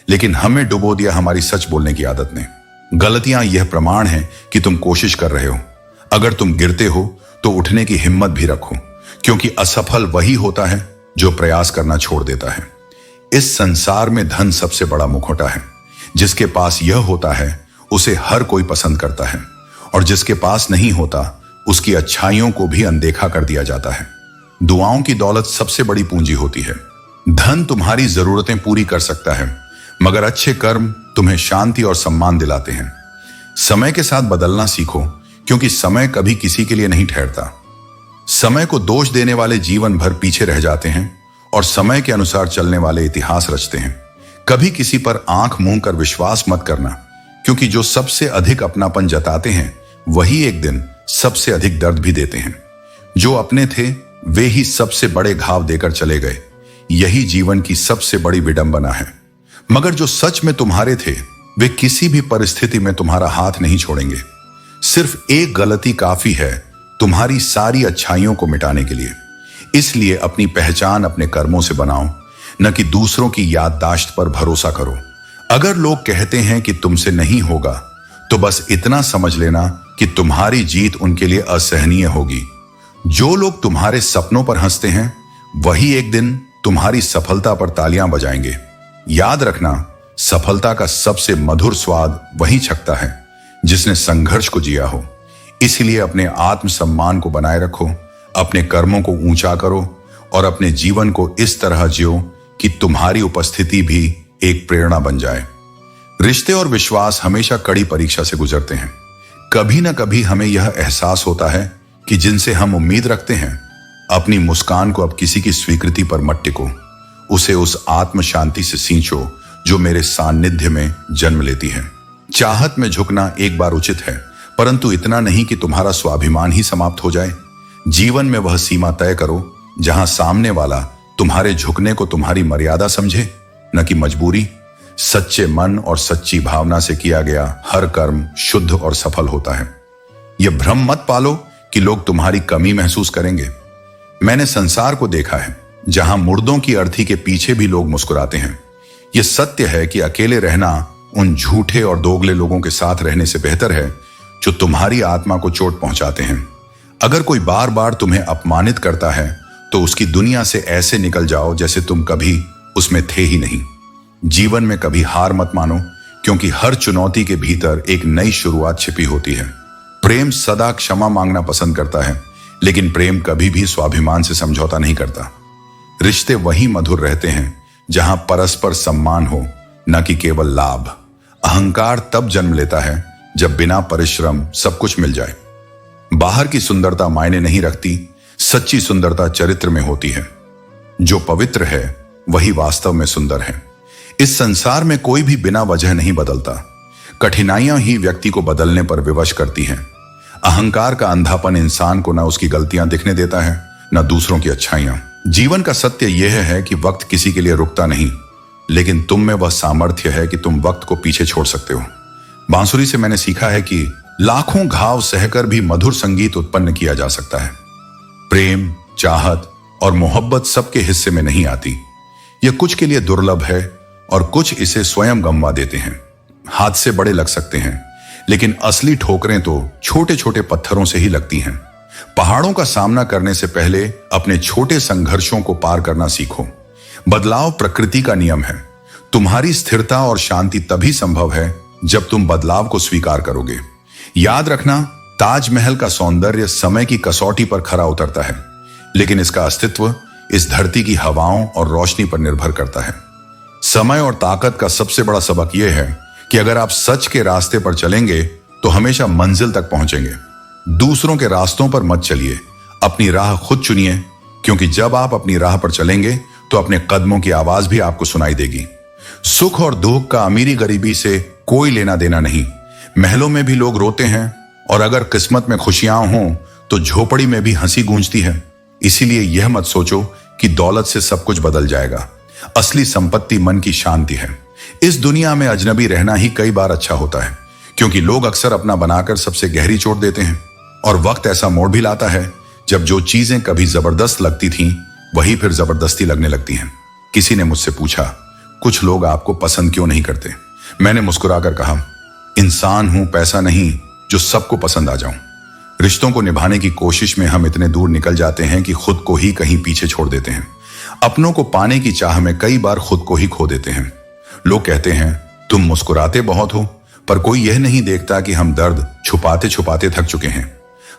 लेकिन हमें डुबो दिया हमारी सच बोलने की आदत ने। गलतियां यह प्रमाण है कि तुम कोशिश कर रहे हो, अगर तुम गिरते हो तो उठने की हिम्मत भी रखो, क्योंकि असफल वही होता है जो प्रयास करना छोड़ देता है। इस संसार में धन सबसे बड़ा मुखौटा है। जिसके पास यह होता है उसे हर कोई पसंद करता है, और जिसके पास नहीं होता उसकी अच्छाइयों को भी अनदेखा कर दिया जाता है। दुआओं की दौलत सबसे बड़ी पूंजी होती है। धन तुम्हारी जरूरतें पूरी कर सकता है, मगर अच्छे कर्म तुम्हें शांति और सम्मान दिलाते हैं। समय के साथ बदलना सीखो, क्योंकि समय कभी किसी के लिए नहीं ठहरता। समय को दोष देने वाले जीवन भर पीछे रह जाते हैं, और समय के अनुसार चलने वाले इतिहास रचते हैं। कभी किसी पर आंख मूंद कर विश्वास मत करना, क्योंकि जो सबसे अधिक अपनापन जताते हैं वही एक दिन सबसे अधिक दर्द भी देते हैं। जो अपने थे वे ही सबसे बड़े घाव देकर चले गए। यही जीवन की सबसे बड़ी विडंबना है। मगर जो सच में तुम्हारे थे वे किसी भी परिस्थिति में तुम्हारा हाथ नहीं छोड़ेंगे। सिर्फ एक गलती काफी है तुम्हारी सारी अच्छाइयों को मिटाने के लिए। इसलिए अपनी पहचान अपने कर्मों से बनाओ, न कि दूसरों की याददाश्त पर भरोसा करो। अगर लोग कहते हैं कि तुमसे नहीं होगा, तो बस इतना समझ लेना कि तुम्हारी जीत उनके लिए असहनीय होगी। जो लोग तुम्हारे सपनों पर हंसते हैं वही एक दिन तुम्हारी सफलता पर तालियां बजाएंगे। याद रखना, सफलता का सबसे मधुर स्वाद वही छकता है जिसने संघर्ष को जिया हो। इसलिए अपने आत्मसम्मान को बनाए रखो, अपने कर्मों को ऊंचा करो, और अपने जीवन को इस तरह जियो कि तुम्हारी उपस्थिति भी एक प्रेरणा बन जाए। रिश्ते और विश्वास हमेशा कड़ी परीक्षा से गुजरते हैं। कभी ना कभी हमें यह एहसास होता है कि जिनसे हम उम्मीद रखते हैं, अपनी मुस्कान को अब किसी की स्वीकृति पर मत टिको। उसे उस आत्म शांति से सींचो जो मेरे सानिध्य में जन्म लेती है। चाहत में झुकना एक बार उचित है, परंतु इतना नहीं कि तुम्हारा स्वाभिमान ही समाप्त हो जाए। जीवन में वह सीमा तय करो जहां सामने वाला तुम्हारे झुकने को तुम्हारी मर्यादा समझे, न कि मजबूरी। सच्चे मन और सच्ची भावना से किया गया हर कर्म शुद्ध और सफल होता है। यह भ्रम मत पालो कि लोग तुम्हारी कमी महसूस करेंगे। मैंने संसार को देखा है जहां मुर्दों की अर्थी के पीछे भी लोग मुस्कुराते हैं। यह सत्य है कि अकेले रहना उन झूठे और दोगले लोगों के साथ रहने से बेहतर है जो तुम्हारी आत्मा को चोट पहुंचाते हैं। अगर कोई बार बार तुम्हें अपमानित करता है तो उसकी दुनिया से ऐसे निकल जाओ जैसे तुम कभी उसमें थे ही नहीं। जीवन में कभी हार मत मानो, क्योंकि हर चुनौती के भीतर एक नई शुरुआत छिपी होती है। प्रेम सदा क्षमा मांगना पसंद करता है, लेकिन प्रेम कभी भी स्वाभिमान से समझौता नहीं करता। रिश्ते वही मधुर रहते हैं जहां परस्पर सम्मान हो, न कि केवल लाभ। अहंकार तब जन्म लेता है जब बिना परिश्रम सब कुछ मिल जाए। बाहर की सुंदरता मायने नहीं रखती, सच्ची सुंदरता चरित्र में होती है। जो पवित्र है वही वास्तव में सुंदर है। इस संसार में कोई भी बिना वजह नहीं बदलता। कठिनाइयां ही व्यक्ति को बदलने पर विवश करती हैं। अहंकार का अंधापन इंसान को न उसकी गलतियां दिखने देता है, न दूसरों की अच्छाइयां। जीवन का सत्य यह है कि वक्त किसी के लिए रुकता नहीं, लेकिन तुम में वह सामर्थ्य है कि तुम वक्त को पीछे छोड़ सकते हो। बांसुरी से मैंने सीखा है कि लाखों घाव सहकर भी मधुर संगीत उत्पन्न किया जा सकता है। प्रेम, चाहत और मोहब्बत सबके हिस्से में नहीं आती। यह कुछ के लिए दुर्लभ है और कुछ इसे स्वयं गंवा देते हैं। हादसे बड़े लग सकते हैं, लेकिन असली ठोकरें तो छोटे छोटे पत्थरों से ही लगती हैं। पहाड़ों का सामना करने से पहले अपने छोटे संघर्षों को पार करना सीखो। बदलाव प्रकृति का नियम है। तुम्हारी स्थिरता और शांति तभी संभव है जब तुम बदलाव को स्वीकार करोगे। याद रखना, ताजमहल का सौंदर्य समय की कसौटी पर खरा उतरता है, लेकिन इसका अस्तित्व इस धरती की हवाओं और रोशनी पर निर्भर करता है। समय और ताकत का सबसे बड़ा सबक यह है कि अगर आप सच के रास्ते पर चलेंगे तो हमेशा मंजिल तक पहुंचेंगे। दूसरों के रास्तों पर मत चलिए, अपनी राह खुद चुनिए, क्योंकि जब आप अपनी राह पर चलेंगे तो अपने कदमों की आवाज भी आपको सुनाई देगी। सुख और दुख का अमीरी गरीबी से कोई लेना देना नहीं। महलों में भी लोग रोते हैं, और अगर किस्मत में खुशियां हों तो झोपड़ी में भी हंसी गूंजती है। इसीलिए यह मत सोचो कि दौलत से सब कुछ बदल जाएगा। असली संपत्ति मन की शांति है। इस दुनिया में अजनबी रहना ही कई बार अच्छा होता है, क्योंकि लोग अक्सर अपना बनाकर सबसे गहरी चोट देते हैं। और वक्त ऐसा मोड़ भी लाता है जब जो चीजें कभी जबरदस्त लगती थीं वही फिर जबरदस्ती लगने लगती हैं। किसी ने मुझसे पूछा, कुछ लोग आपको पसंद क्यों नहीं करते? मैंने मुस्कुराकर कहा, इंसान हूं, पैसा नहीं जो सबको पसंद आ जाऊं। रिश्तों को निभाने की कोशिश में हम इतने दूर निकल जाते हैं कि खुद को ही कहीं पीछे छोड़ देते हैं। अपनों को पाने की चाह में कई बार खुद को ही खो देते हैं। लोग कहते हैं तुम मुस्कुराते बहुत हो, पर कोई यह नहीं देखता कि हम दर्द छुपाते छुपाते थक चुके हैं।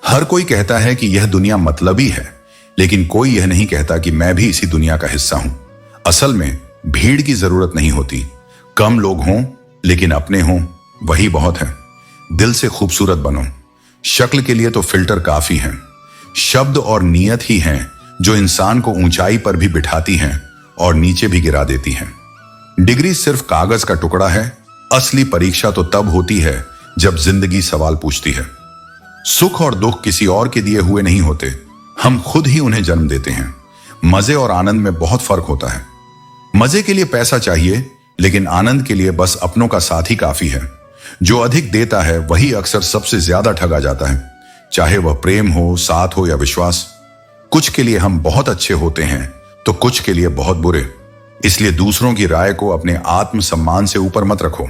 हर कोई कहता है कि यह दुनिया मतलबी है, लेकिन कोई यह नहीं कहता कि मैं भी इसी दुनिया का हिस्सा हूं। असल में भीड़ की जरूरत नहीं होती, कम लोग हों लेकिन अपने हों वही बहुत है। दिल से खूबसूरत बनो, शक्ल के लिए तो फिल्टर काफी हैं। शब्द और नीयत ही हैं जो इंसान को ऊंचाई पर भी बिठाती हैं और नीचे भी गिरा देती हैं। डिग्री सिर्फ कागज का टुकड़ा है, असली परीक्षा तो तब होती है जब जिंदगी सवाल पूछती है। सुख और दुख किसी और के दिए हुए नहीं होते, हम खुद ही उन्हें जन्म देते हैं। मजे और आनंद में बहुत फर्क होता है। मजे के लिए पैसा चाहिए, लेकिन आनंद के लिए बस अपनों का साथ ही काफी है। जो अधिक देता है वही अक्सर सबसे ज्यादा ठगा जाता है, चाहे वह प्रेम हो, साथ हो या विश्वास। कुछ के लिए हम बहुत अच्छे होते हैं तो कुछ के लिए बहुत बुरे। इसलिए दूसरों की राय को अपने आत्मसम्मान से ऊपर मत रखो।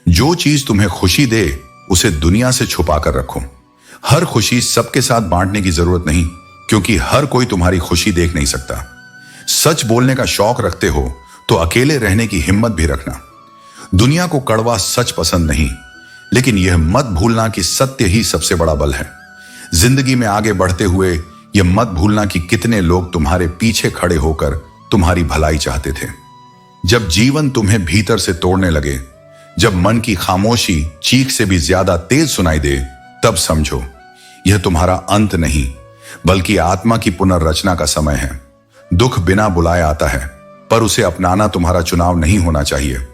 जो चीज तुम्हें खुशी दे उसे दुनिया से छुपा कर रखो। हर खुशी सबके साथ बांटने की जरूरत नहीं, क्योंकि हर कोई तुम्हारी खुशी देख नहीं सकता। सच बोलने का शौक रखते हो तो अकेले रहने की हिम्मत भी रखना। दुनिया को कड़वा सच पसंद नहीं, लेकिन यह मत भूलना कि सत्य ही सबसे बड़ा बल है। जिंदगी में आगे बढ़ते हुए यह मत भूलना कि कितने लोग तुम्हारे पीछे खड़े होकर तुम्हारी भलाई चाहते थे। जब जीवन तुम्हें भीतर से तोड़ने लगे, जब मन की खामोशी चीख से भी ज्यादा तेज सुनाई दे, तब समझो यह तुम्हारा अंत नहीं, बल्कि आत्मा की पुनर्रचना का समय है। दुख बिना बुलाए आता है, पर उसे अपनाना तुम्हारा चुनाव नहीं होना चाहिए।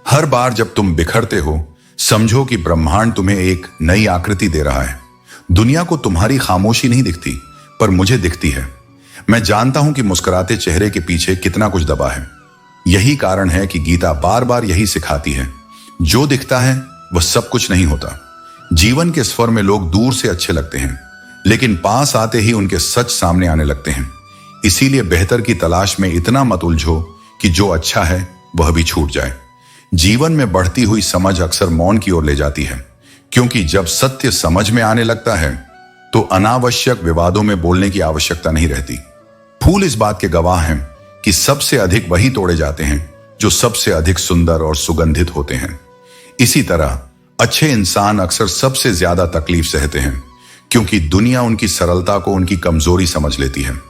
हर बार जब तुम बिखरते हो, समझो कि ब्रह्मांड तुम्हें एक नई आकृति दे रहा है। दुनिया को तुम्हारी खामोशी नहीं दिखती, पर मुझे दिखती है। मैं जानता हूं कि मुस्कुराते चेहरे के पीछे कितना कुछ दबा है। यही कारण है कि गीता बार बार यही सिखाती है, जो दिखता है वह सब कुछ नहीं होता। जीवन के स्वर में लोग दूर से अच्छे लगते हैं, लेकिन पास आते ही उनके सच सामने आने लगते हैं। इसीलिए बेहतर की तलाश में इतना मत उलझो कि जो अच्छा है वह भी छूट जाए। जीवन में बढ़ती हुई समझ अक्सर मौन की ओर ले जाती है, क्योंकि जब सत्य समझ में आने लगता है तो अनावश्यक विवादों में बोलने की आवश्यकता नहीं रहती। फूल इस बात के गवाह हैं कि सबसे अधिक वही तोड़े जाते हैं जो सबसे अधिक सुंदर और सुगंधित होते हैं। इसी तरह अच्छे इंसान अक्सर सबसे ज्यादा तकलीफ सहते हैं, क्योंकि दुनिया उनकी सरलता को उनकी कमजोरी समझ लेती है।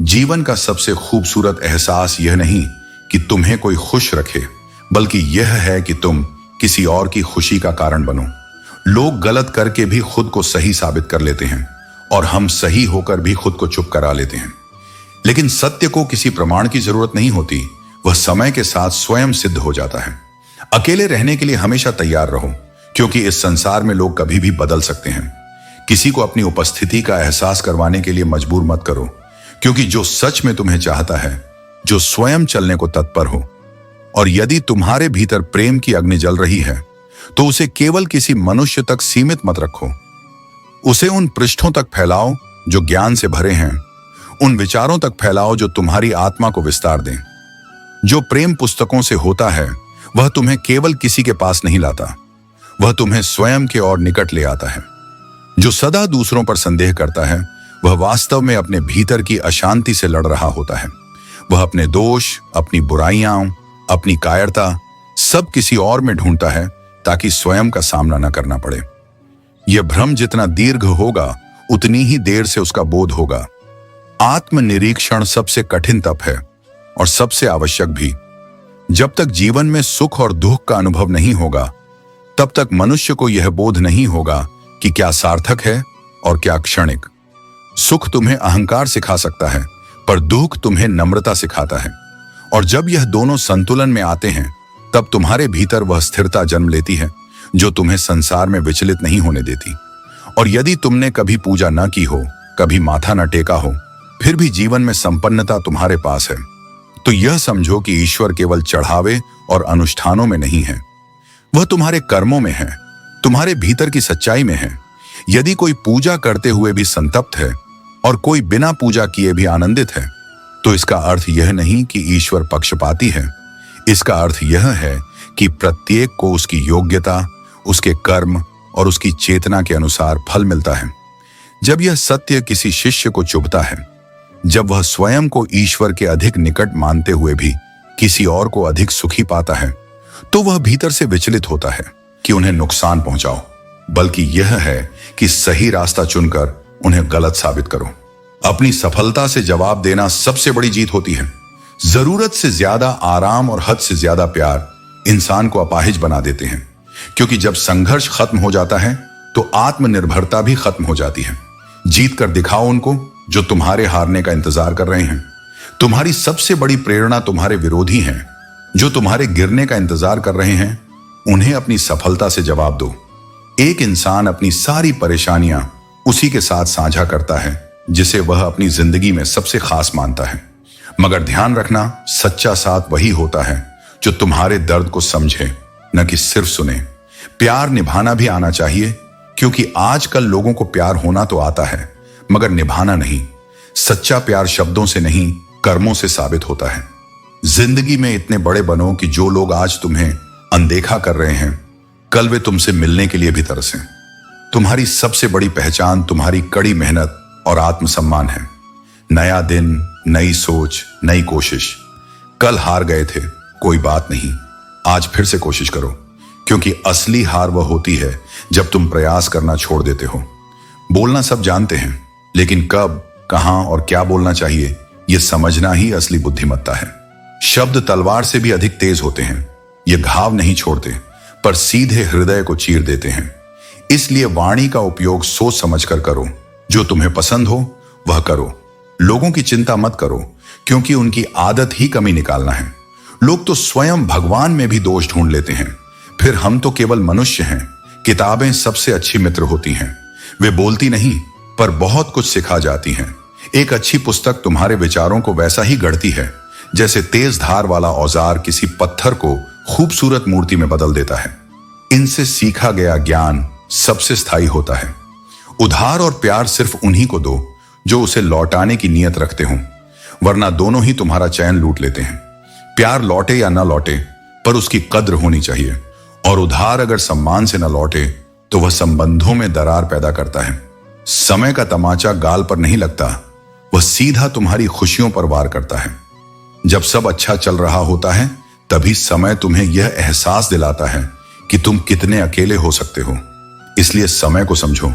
जीवन का सबसे खूबसूरत एहसास यह नहीं कि तुम्हें कोई खुश रखे, बल्कि यह है कि तुम किसी और की खुशी का कारण बनो। लोग गलत करके भी खुद को सही साबित कर लेते हैं, और हम सही होकर भी खुद को चुप करा लेते हैं। लेकिन सत्य को किसी प्रमाण की जरूरत नहीं होती, वह समय के साथ स्वयं सिद्ध हो जाता है। अकेले रहने के लिए हमेशा तैयार रहो, क्योंकि इस संसार में लोग कभी भी बदल सकते हैं। किसी को अपनी उपस्थिति का एहसास करवाने के लिए मजबूर मत करो, क्योंकि जो सच में तुम्हें चाहता है, जो स्वयं चलने को तत्पर हो, और यदि तुम्हारे भीतर प्रेम की अग्नि जल रही है, तो उसे केवल किसी मनुष्य तक सीमित मत रखो। उसे उन पृष्ठों तक फैलाओ जो ज्ञान से भरे हैं, उन विचारों तक फैलाओ जो तुम्हारी आत्मा को विस्तार दें। जो प्रेम पुस्तकों से होता है, वह तुम्हें केवल किसी के पास नहीं लाता, वह तुम्हें स्वयं के और निकट ले आता है। जो सदा दूसरों पर संदेह करता है, वह वास्तव में अपने भीतर की अशांति से लड़ रहा होता है। वह अपने दोष, अपनी बुराइयां, अपनी कायरता सब किसी और में ढूंढता है, ताकि स्वयं का सामना न करना पड़े। यह भ्रम जितना दीर्घ होगा, उतनी ही देर से उसका बोध होगा। आत्मनिरीक्षण सबसे कठिन तप है और सबसे आवश्यक भी। जब तक जीवन में सुख और दुख का अनुभव नहीं होगा, तब तक मनुष्य को यह बोध नहीं होगा कि क्या सार्थक है और क्या क्षणिक। सुख तुम्हें अहंकार सिखा सकता है, पर दुख तुम्हें नम्रता सिखाता है। और जब यह दोनों संतुलन में आते हैं, तब तुम्हारे भीतर वह स्थिरता जन्म लेती है जो तुम्हें संसार में विचलित नहीं होने देती। और यदि तुमने कभी पूजा न की हो, कभी माथा न टेका हो, फिर भी जीवन में संपन्नता तुम्हारे पास है, तो यह समझो कि ईश्वर केवल चढ़ावे और अनुष्ठानों में नहीं है, वह तुम्हारे कर्मों में है, तुम्हारे भीतर की सच्चाई में है। यदि कोई पूजा करते हुए भी संतप्त है और कोई बिना पूजा किए भी आनंदित है, तो इसका अर्थ यह नहीं कि ईश्वर पक्षपाती है। इसका अर्थ यह है कि प्रत्येक को उसकी योग्यता, उसके कर्म और उसकी चेतना के अनुसार फल मिलता है। जब यह सत्य किसी शिष्य को चुभता है, जब वह स्वयं को ईश्वर के अधिक निकट मानते हुए भी किसी और को अधिक सुखी पाता है, तो वह भीतर से विचलित होता है कि उन्हें नुकसान पहुंचाओ, बल्कि यह है कि सही रास्ता चुनकर उन्हें गलत साबित करो। अपनी सफलता से जवाब देना सबसे बड़ी जीत होती है। जरूरत से ज्यादा आराम और हद से ज्यादा प्यार इंसान को अपाहिज बना देते हैं, क्योंकि जब संघर्ष खत्म हो जाता है तो आत्मनिर्भरता भी खत्म हो जाती है। जीत कर दिखाओ उनको जो तुम्हारे हारने का इंतजार कर रहे हैं। तुम्हारी सबसे बड़ी प्रेरणा तुम्हारे विरोधी हैं, जो तुम्हारे गिरने का इंतजार कर रहे हैं। उन्हें अपनी सफलता से जवाब दो। एक इंसान अपनी सारी परेशानियां उसी के साथ साझा करता है जिसे वह अपनी जिंदगी में सबसे खास मानता है। मगर ध्यान रखना, सच्चा साथ वही होता है जो तुम्हारे दर्द को समझे, न कि सिर्फ सुने। प्यार निभाना भी आना चाहिए, क्योंकि आजकल लोगों को प्यार होना तो आता है मगर निभाना नहीं। सच्चा प्यार शब्दों से नहीं, कर्मों से साबित होता है। जिंदगी में इतने बड़े बनो कि जो लोग आज तुम्हें अनदेखा कर रहे हैं, कल वे तुमसे मिलने के लिए भी तरसें। तुम्हारी सबसे बड़ी पहचान तुम्हारी कड़ी मेहनत और आत्मसम्मान है। नया दिन, नई सोच, नई कोशिश। कल हार गए थे, कोई बात नहीं, आज फिर से कोशिश करो, क्योंकि असली हार वह होती है जब तुम प्रयास करना छोड़ देते हो। बोलना सब जानते हैं, लेकिन कब, कहां और क्या बोलना चाहिए यह समझना ही असली बुद्धिमत्ता है। शब्द तलवार से भी अधिक तेज होते हैं। ये घाव नहीं छोड़ते, पर सीधे हृदय को चीर देते हैं। इसलिए वाणी का उपयोग सोच समझकर करो। जो तुम्हें पसंद हो वह करो। लोगों की चिंता मत करो, क्योंकि उनकी आदत ही कमी निकालना है। लोग तो स्वयं भगवान में भी दोष ढूंढ लेते हैं, फिर हम तो केवल मनुष्य हैं। किताबें सबसे अच्छी मित्र होती हैं। वे बोलती नहीं, पर बहुत कुछ सिखा जाती हैं। एक अच्छी पुस्तक तुम्हारे विचारों को वैसा ही गढ़ती है जैसे तेज धार वाला औजार किसी पत्थर को खूबसूरत मूर्ति में बदल देता है। इनसे सीखा गया ज्ञान सबसे स्थायी होता है। उधार और प्यार सिर्फ उन्हीं को दो जो उसे लौटाने की नीयत रखते हों, वरना दोनों ही तुम्हारा चैन लूट लेते हैं। प्यार लौटे या न लौटे, पर उसकी कद्र होनी चाहिए, और उधार अगर सम्मान से न लौटे तो वह संबंधों में दरार पैदा करता है। समय का तमाचा गाल पर नहीं लगता, वह सीधा तुम्हारी खुशियों पर वार करता है। जब सब अच्छा चल रहा होता है, तभी समय तुम्हें यह एहसास दिलाता है कि तुम कितने अकेले हो सकते हो। इसलिए समय को समझो,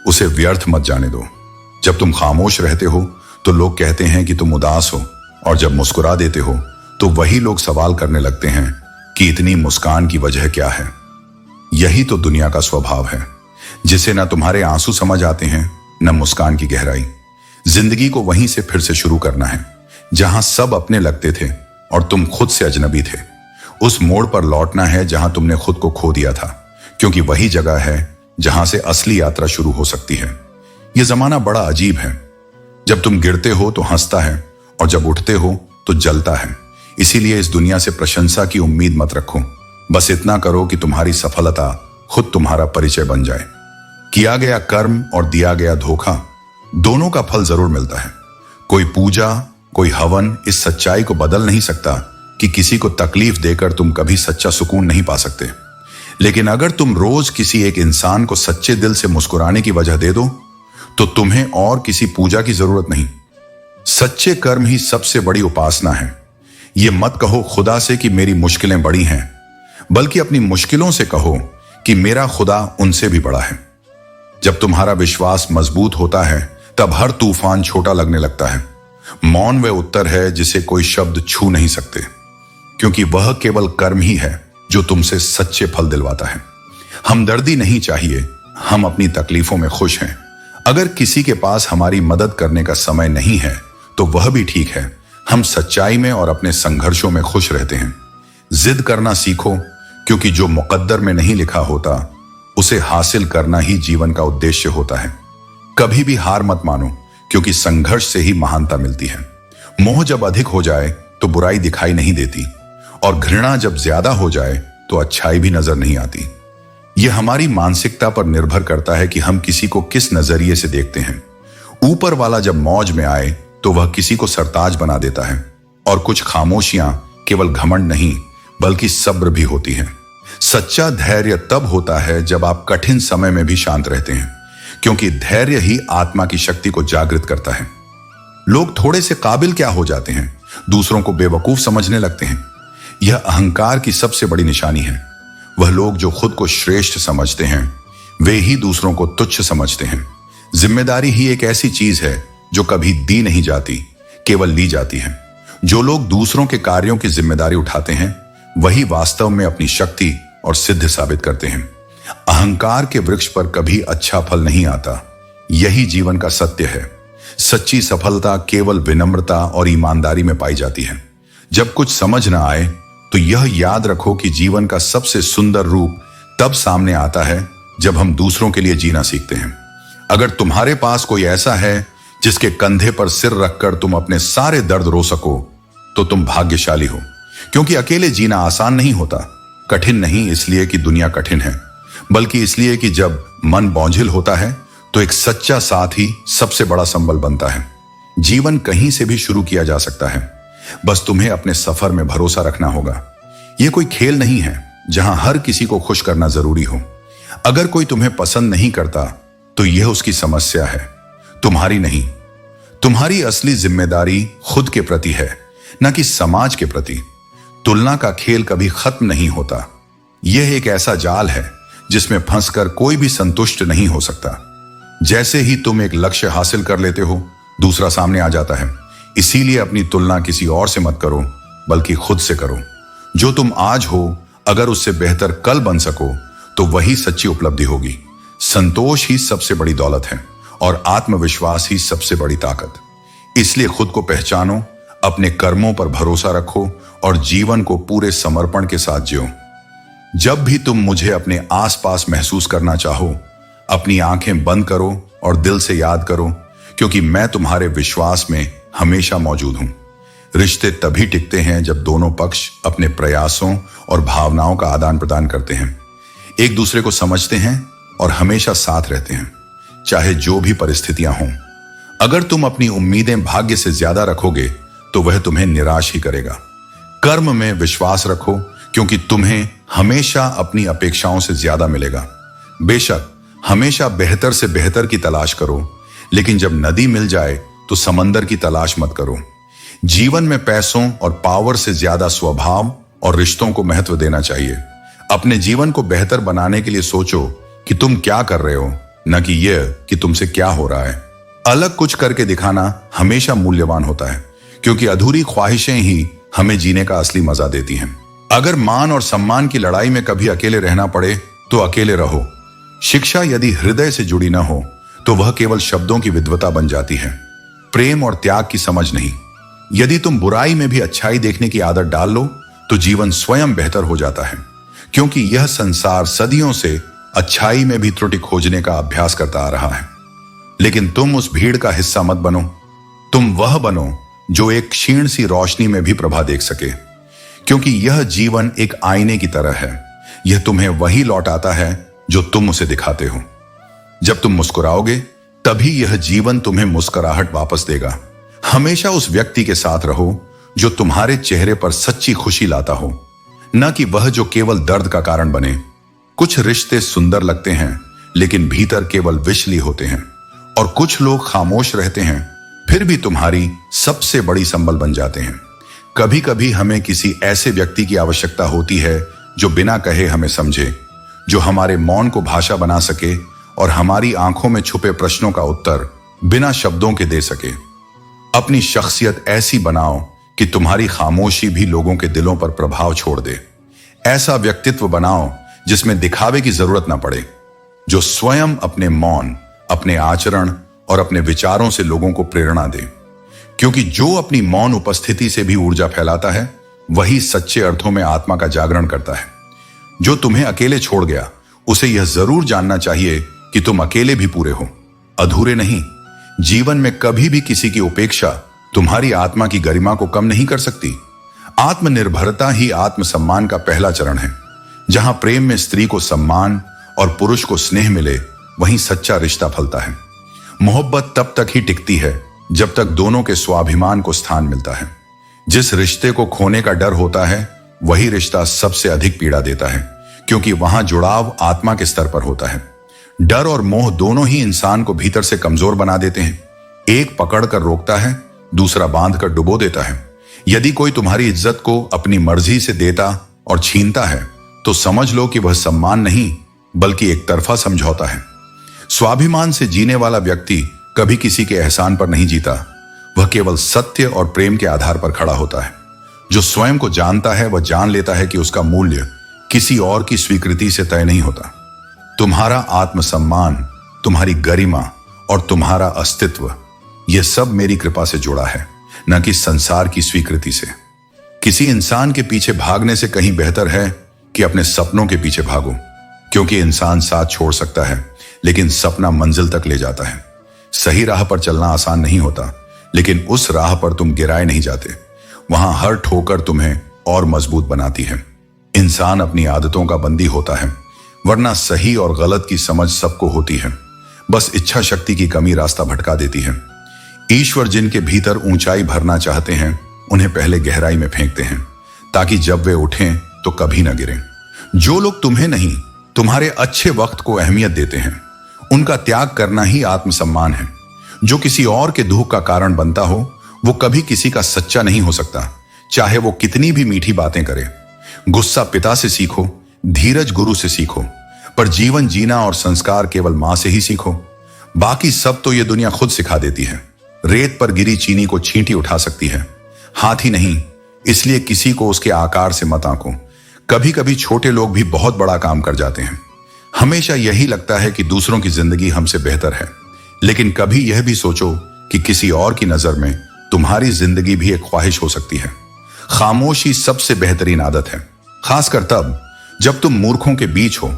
उसे व्यर्थ मत जाने दो। जब तुम खामोश रहते हो तो लोग कहते हैं कि तुम उदास हो, और जब मुस्कुरा देते हो तो वही लोग सवाल करने लगते हैं कि इतनी मुस्कान की वजह क्या है। यही तो दुनिया का स्वभाव है, जिसे न तुम्हारे आंसू समझ आते हैं न मुस्कान की गहराई। जिंदगी को वहीं से फिर से शुरू करना है जहां सब अपने लगते थे और तुम खुद से अजनबी थे। उस मोड़ पर लौटना है जहां तुमने खुद को खो दिया था, क्योंकि वही जगह है जहां से असली यात्रा शुरू हो सकती है। यह जमाना बड़ा अजीब है। जब तुम गिरते हो तो हंसता है, और जब उठते हो तो जलता है। इसीलिए इस दुनिया से प्रशंसा की उम्मीद मत रखो। बस इतना करो कि तुम्हारी सफलता खुद तुम्हारा परिचय बन जाए। किया गया कर्म और दिया गया धोखा, दोनों का फल जरूर मिलता है। कोई पूजा, कोई हवन इस सच्चाई को बदल नहीं सकता कि किसी को तकलीफ देकर तुम कभी सच्चा सुकून नहीं पा सकते। लेकिन अगर तुम रोज किसी एक इंसान को सच्चे दिल से मुस्कुराने की वजह दे दो, तो तुम्हें और किसी पूजा की जरूरत नहीं। सच्चे कर्म ही सबसे बड़ी उपासना है। ये मत कहो खुदा से कि मेरी मुश्किलें बड़ी हैं, बल्कि अपनी मुश्किलों से कहो कि मेरा खुदा उनसे भी बड़ा है। जब तुम्हारा विश्वास मजबूत होता है, तब हर तूफान छोटा लगने लगता है। मौन वह उत्तर है जिसे कोई शब्द छू नहीं सकते, क्योंकि वह केवल कर्म ही है जो तुमसे सच्चे फल दिलवाता है। हमदर्दी नहीं चाहिए, हम अपनी तकलीफों में खुश हैं। अगर किसी के पास हमारी मदद करने का समय नहीं है तो वह भी ठीक है। हम सच्चाई में और अपने संघर्षों में खुश रहते हैं। जिद करना सीखो, क्योंकि जो मुकद्दर में नहीं लिखा होता उसे हासिल करना ही जीवन का उद्देश्य होता है। कभी भी हार मत मानो, क्योंकि संघर्ष से ही महानता मिलती है। मोह जब अधिक हो जाए तो बुराई दिखाई नहीं देती, और घृणा जब ज्यादा हो जाए तो अच्छाई भी नजर नहीं आती। यह हमारी मानसिकता पर निर्भर करता है कि हम किसी को किस नजरिए से देखते हैं। ऊपर वाला जब मौज में आए तो वह किसी को सरताज बना देता है, और कुछ खामोशियां केवल घमंड नहीं बल्कि सब्र भी होती हैं। सच्चा धैर्य तब होता है जब आप कठिन समय में भी शांत रहते हैं, क्योंकि धैर्य ही आत्मा की शक्ति को जागृत करता है। लोग थोड़े से काबिल क्या हो जाते हैं, दूसरों को बेवकूफ समझने लगते हैं। यह अहंकार की सबसे बड़ी निशानी है। वह लोग जो खुद को श्रेष्ठ समझते हैं वे ही दूसरों को तुच्छ समझते हैं। जिम्मेदारी ही एक ऐसी चीज है जो कभी दी नहीं जाती, केवल ली जाती है। जो लोग दूसरों के कार्यों की जिम्मेदारी उठाते हैं वही वास्तव में अपनी शक्ति और सिद्ध साबित करते हैं। अहंकार के वृक्ष पर कभी अच्छा फल नहीं आता। यही जीवन का सत्य है। सच्ची सफलता केवल विनम्रता और ईमानदारी में पाई जाती है। जब कुछ समझ ना आए तो यह याद रखो कि जीवन का सबसे सुंदर रूप तब सामने आता है जब हम दूसरों के लिए जीना सीखते हैं। अगर तुम्हारे पास कोई ऐसा है जिसके कंधे पर सिर रखकर तुम अपने सारे दर्द रो सको तो तुम भाग्यशाली हो, क्योंकि अकेले जीना आसान नहीं होता। कठिन नहीं इसलिए कि दुनिया कठिन है, बल्कि इसलिए कि जब मन बोझिल होता है तो एक सच्चा साथ ही सबसे बड़ा संबल बनता है। जीवन कहीं से भी शुरू किया जा सकता है, बस तुम्हें अपने सफर में भरोसा रखना होगा। यह कोई खेल नहीं है जहां हर किसी को खुश करना जरूरी हो। अगर कोई तुम्हें पसंद नहीं करता तो यह उसकी समस्या है, तुम्हारी नहीं। तुम्हारी असली जिम्मेदारी खुद के प्रति है, न कि समाज के प्रति। तुलना का खेल कभी खत्म नहीं होता। यह एक ऐसा जाल है जिसमें फंसकर कोई भी संतुष्ट नहीं हो सकता। जैसे ही तुम एक लक्ष्य हासिल कर लेते हो, दूसरा सामने आ जाता है। इसीलिए अपनी तुलना किसी और से मत करो, बल्कि खुद से करो। जो तुम आज हो, अगर उससे बेहतर कल बन सको तो वही सच्ची उपलब्धि होगी। संतोष ही सबसे बड़ी दौलत है और आत्मविश्वास ही सबसे बड़ी ताकत। इसलिए खुद को पहचानो, अपने कर्मों पर भरोसा रखो और जीवन को पूरे समर्पण के साथ जियो। जब भी तुम मुझे अपने आसपास महसूस करना चाहो, अपनी आंखें बंद करो और दिल से याद करो, क्योंकि मैं तुम्हारे विश्वास में हमेशा मौजूद हूं। रिश्ते तभी टिकते हैं जब दोनों पक्ष अपने प्रयासों और भावनाओं का आदान प्रदान करते हैं, एक दूसरे को समझते हैं और हमेशा साथ रहते हैं, चाहे जो भी परिस्थितियां हों। अगर तुम अपनी उम्मीदें भाग्य से ज्यादा रखोगे तो वह तुम्हें निराश ही करेगा। कर्म में विश्वास रखो, क्योंकि तुम्हें हमेशा अपनी अपेक्षाओं से ज्यादा मिलेगा। बेशक हमेशा बेहतर से बेहतर की तलाश करो, लेकिन जब नदी मिल जाए तो समंदर की तलाश मत करो। जीवन में पैसों और पावर से ज्यादा स्वभाव और रिश्तों को महत्व देना चाहिए। अपने जीवन को बेहतर बनाने के लिए सोचो कि तुम क्या कर रहे हो, न कि यह कि तुमसे क्या हो रहा है। अलग कुछ करके दिखाना हमेशा मूल्यवान होता है, क्योंकि अधूरी ख्वाहिशें ही हमें जीने का असली मजा देती हैं। अगर मान और सम्मान की लड़ाई में कभी अकेले रहना पड़े तो अकेले रहो। शिक्षा यदि हृदय से जुड़ी न हो तो वह केवल शब्दों की विद्वता बन जाती है, प्रेम और त्याग की समझ नहीं। यदि तुम बुराई में भी अच्छाई देखने की आदत डाल लो तो जीवन स्वयं बेहतर हो जाता है, क्योंकि यह संसार सदियों से अच्छाई में भी त्रुटि खोजने का अभ्यास करता आ रहा है। लेकिन तुम उस भीड़ का हिस्सा मत बनो। तुम वह बनो जो एक क्षीण सी रोशनी में भी प्रभा देख सके, क्योंकि यह जीवन एक आईने की तरह है। यह तुम्हें वही लौटाता है जो तुम उसे दिखाते हो। जब तुम मुस्कुराओगे तभी यह जीवन तुम्हें मुस्कुराहट वापस देगा। हमेशा उस व्यक्ति के साथ रहो जो तुम्हारे चेहरे पर सच्ची खुशी लाता हो, न कि वह जो केवल दर्द का कारण बने। कुछ रिश्ते सुंदर लगते हैं लेकिन भीतर केवल विषली होते हैं, और कुछ लोग खामोश रहते हैं फिर भी तुम्हारी सबसे बड़ी संबल बन जाते हैं। कभी कभी हमें किसी ऐसे व्यक्ति की आवश्यकता होती है जो बिना कहे हमें समझे, जो हमारे मौन को भाषा बना सके और हमारी आंखों में छुपे प्रश्नों का उत्तर बिना शब्दों के दे सके। अपनी शख्सियत ऐसी बनाओ कि तुम्हारी खामोशी भी लोगों के दिलों पर प्रभाव छोड़ दे। ऐसा व्यक्तित्व बनाओ जिसमें दिखावे की जरूरत ना पड़े, जो स्वयं अपने मौन, अपने आचरण और अपने विचारों से लोगों को प्रेरणा दे। क्योंकि जो अपनी मौन उपस्थिति से भी ऊर्जा फैलाता है वही सच्चे अर्थों में आत्मा का जागरण करता है। जो तुम्हें अकेले छोड़ गया उसे यह जरूर जानना चाहिए कि तुम अकेले भी पूरे हो, अधूरे नहीं। जीवन में कभी भी किसी की उपेक्षा तुम्हारी आत्मा की गरिमा को कम नहीं कर सकती। आत्मनिर्भरता ही आत्मसम्मान का पहला चरण है। जहां प्रेम में स्त्री को सम्मान और पुरुष को स्नेह मिले, वहीं सच्चा रिश्ता फलता है। मोहब्बत तब तक ही टिकती है जब तक दोनों के स्वाभिमान को स्थान मिलता है। जिस रिश्ते को खोने का डर होता है वही रिश्ता सबसे अधिक पीड़ा देता है, क्योंकि वहां जुड़ाव आत्मा के स्तर पर होता है। डर और मोह दोनों ही इंसान को भीतर से कमजोर बना देते हैं। एक पकड़ कर रोकता है, दूसरा बांध कर डुबो देता है। यदि कोई तुम्हारी इज्जत को अपनी मर्जी से देता और छीनता है तो समझ लो कि वह सम्मान नहीं बल्कि एक तरफा समझौता है। स्वाभिमान से जीने वाला व्यक्ति कभी किसी के एहसान पर नहीं जीता, वह केवल सत्य और प्रेम के आधार पर खड़ा होता है। जो स्वयं को जानता है वह जान लेता है कि उसका मूल्य किसी और की स्वीकृति से तय नहीं होता। तुम्हारा आत्मसम्मान, तुम्हारी गरिमा और तुम्हारा अस्तित्व, यह सब मेरी कृपा से जुड़ा है, न कि संसार की स्वीकृति से। किसी इंसान के पीछे भागने से कहीं बेहतर है कि अपने सपनों के पीछे भागो, क्योंकि इंसान साथ छोड़ सकता है लेकिन सपना मंजिल तक ले जाता है। सही राह पर चलना आसान नहीं होता, लेकिन उस राह पर तुम गिराए नहीं जाते। वहां हर ठोकर तुम्हें और मजबूत बनाती है। इंसान अपनी आदतों का बंदी होता है, वरना सही और गलत की समझ सबको होती है। बस इच्छा शक्ति की कमी रास्ता भटका देती है। ईश्वर जिनके भीतर ऊंचाई भरना चाहते हैं उन्हें पहले गहराई में फेंकते हैं, ताकि जब वे उठें तो कभी न गिरें। जो लोग तुम्हें नहीं, तुम्हारे अच्छे वक्त को अहमियत देते हैं, उनका त्याग करना ही आत्मसम्मान है। जो किसी और के दुख का कारण बनता हो वो कभी किसी का सच्चा नहीं हो सकता, चाहे वो कितनी भी मीठी बातें करे। गुस्सा पिता से सीखो, धीरज गुरु से सीखो, पर जीवन जीना और संस्कार केवल मां से ही सीखो। बाकी सब तो ये दुनिया खुद सिखा देती है। रेत पर गिरी चीनी को छींटी उठा सकती है, हाथी नहीं। इसलिए किसी को उसके आकार से मत आंको। कभी कभी छोटे लोग भी बहुत बड़ा काम कर जाते हैं। हमेशा यही लगता है कि दूसरों की जिंदगी हमसे बेहतर है, लेकिन कभी यह भी सोचो कि किसी और की नजर में तुम्हारी जिंदगी भी एक ख्वाहिश हो सकती है। खामोशी सबसे बेहतरीन आदत है, खासकर तब जब तुम मूर्खों के बीच हो,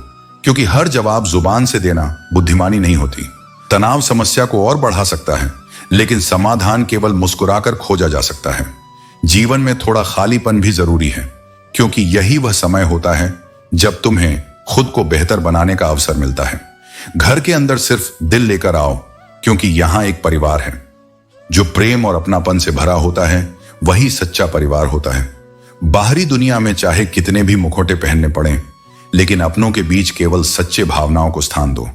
क्योंकि हर जवाब जुबान से देना बुद्धिमानी नहीं होती। तनाव समस्या को और बढ़ा सकता है, लेकिन समाधान केवल मुस्कुराकर खोजा जा सकता है। जीवन में थोड़ा खालीपन भी जरूरी है, क्योंकि यही वह समय होता है जब तुम्हें खुद को बेहतर बनाने का अवसर मिलता है। घर के अंदर सिर्फ दिल लेकर आओ, क्योंकि यहां एक परिवार है। जो प्रेम और अपनापन से भरा होता है वही सच्चा परिवार होता है। बाहरी दुनिया में चाहे कितने भी मुखौटे पहनने पड़े, लेकिन अपनों के बीच केवल सच्चे भावनाओं को स्थान दो।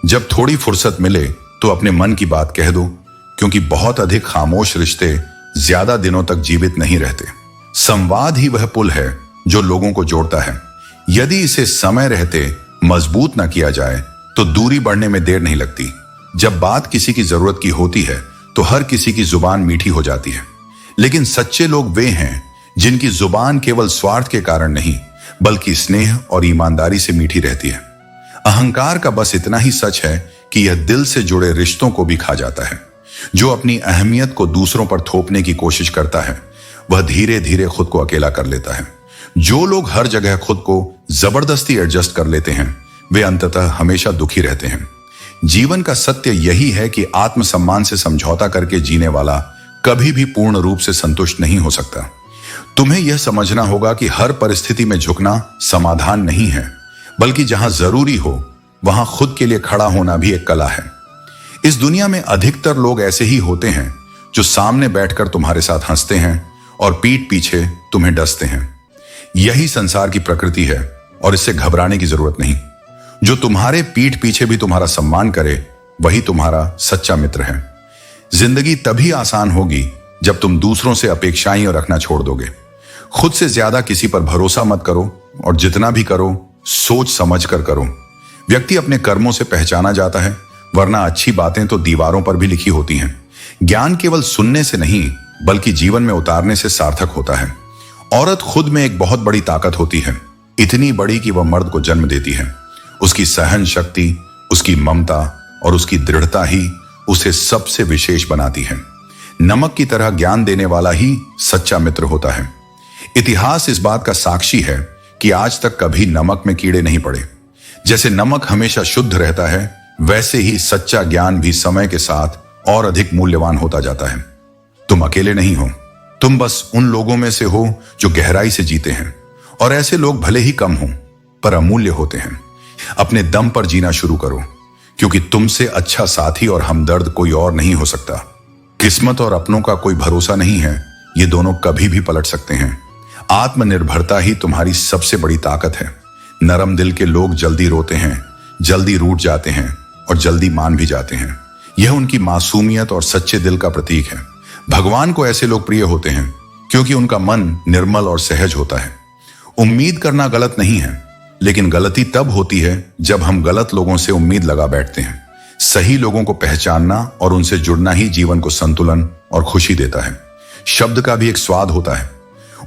जब थोड़ी फुर्सत मिले तो अपने मन की बात कह दो, क्योंकि बहुत अधिक खामोश रिश्ते ज्यादा दिनों तक जीवित नहीं रहते। संवाद ही वह पुल है जो लोगों को जोड़ता है। यदि इसे समय रहते मजबूत न किया जाए तो दूरी बढ़ने में देर नहीं लगती। जब बात किसी की जरूरत की होती है तो हर किसी की जुबान मीठी हो जाती है, लेकिन सच्चे लोग वे हैं जिनकी जुबान केवल स्वार्थ के कारण नहीं बल्कि स्नेह और ईमानदारी से मीठी रहती है। अहंकार का बस इतना ही सच है कि यह दिल से जुड़े रिश्तों को भी खा जाता है। जो अपनी अहमियत को दूसरों पर थोपने की कोशिश करता है वह धीरे धीरे खुद को अकेला कर लेता है। जो लोग हर जगह खुद को जबरदस्ती एडजस्ट कर लेते हैं वे अंततः हमेशा दुखी रहते हैं। जीवन का सत्य यही है कि आत्मसम्मान से समझौता करके जीने वाला कभी भी पूर्ण रूप से संतुष्ट नहीं हो सकता। तुम्हें यह समझना होगा कि हर परिस्थिति में झुकना समाधान नहीं है, बल्कि जहां जरूरी हो वहां खुद के लिए खड़ा होना भी एक कला है। इस दुनिया में अधिकतर लोग ऐसे ही होते हैं जो सामने बैठकर तुम्हारे साथ हंसते हैं और पीठ पीछे तुम्हें डसते हैं। यही संसार की प्रकृति है और इससे घबराने की जरूरत नहीं। जो तुम्हारे पीठ पीछे भी तुम्हारा सम्मान करे वही तुम्हारा सच्चा मित्र है। जिंदगी तभी आसान होगी जब तुम दूसरों से अपेक्षाएं रखना छोड़ दोगे। खुद से ज्यादा किसी पर भरोसा मत करो और जितना भी करो सोच समझ कर करो। व्यक्ति अपने कर्मों से पहचाना जाता है, वरना अच्छी बातें तो दीवारों पर भी लिखी होती हैं। ज्ञान केवल सुनने से नहीं बल्कि जीवन में उतारने से सार्थक होता है। औरत खुद में एक बहुत बड़ी ताकत होती है, इतनी बड़ी कि वह मर्द को जन्म देती है। उसकी सहन शक्ति, उसकी ममता और उसकी दृढ़ता ही उसे सबसे विशेष बनाती है। नमक की तरह ज्ञान देने वाला ही सच्चा मित्र होता है। इतिहास इस बात का साक्षी है कि आज तक कभी नमक में कीड़े नहीं पड़े। जैसे नमक हमेशा शुद्ध रहता है, वैसे ही सच्चा ज्ञान भी समय के साथ और अधिक मूल्यवान होता जाता है। तुम अकेले नहीं हो, तुम बस उन लोगों में से हो जो गहराई से जीते हैं। और ऐसे लोग भले ही कम हों पर अमूल्य होते हैं। अपने दम पर जीना शुरू करो, क्योंकि तुमसे अच्छा साथी और हमदर्द कोई और नहीं हो सकता। किस्मत और अपनों का कोई भरोसा नहीं है, ये दोनों कभी भी पलट सकते हैं। आत्मनिर्भरता ही तुम्हारी सबसे बड़ी ताकत है। नरम दिल के लोग जल्दी रोते हैं, जल्दी रूठ जाते हैं और जल्दी मान भी जाते हैं। यह उनकी मासूमियत और सच्चे दिल का प्रतीक है। भगवान को ऐसे लोग प्रिय होते हैं क्योंकि उनका मन निर्मल और सहज होता है। उम्मीद करना गलत नहीं है, लेकिन गलती तब होती है जब हम गलत लोगों से उम्मीद लगा बैठते हैं। सही लोगों को पहचानना और उनसे जुड़ना ही जीवन को संतुलन और खुशी देता है। शब्द का भी एक स्वाद होता है।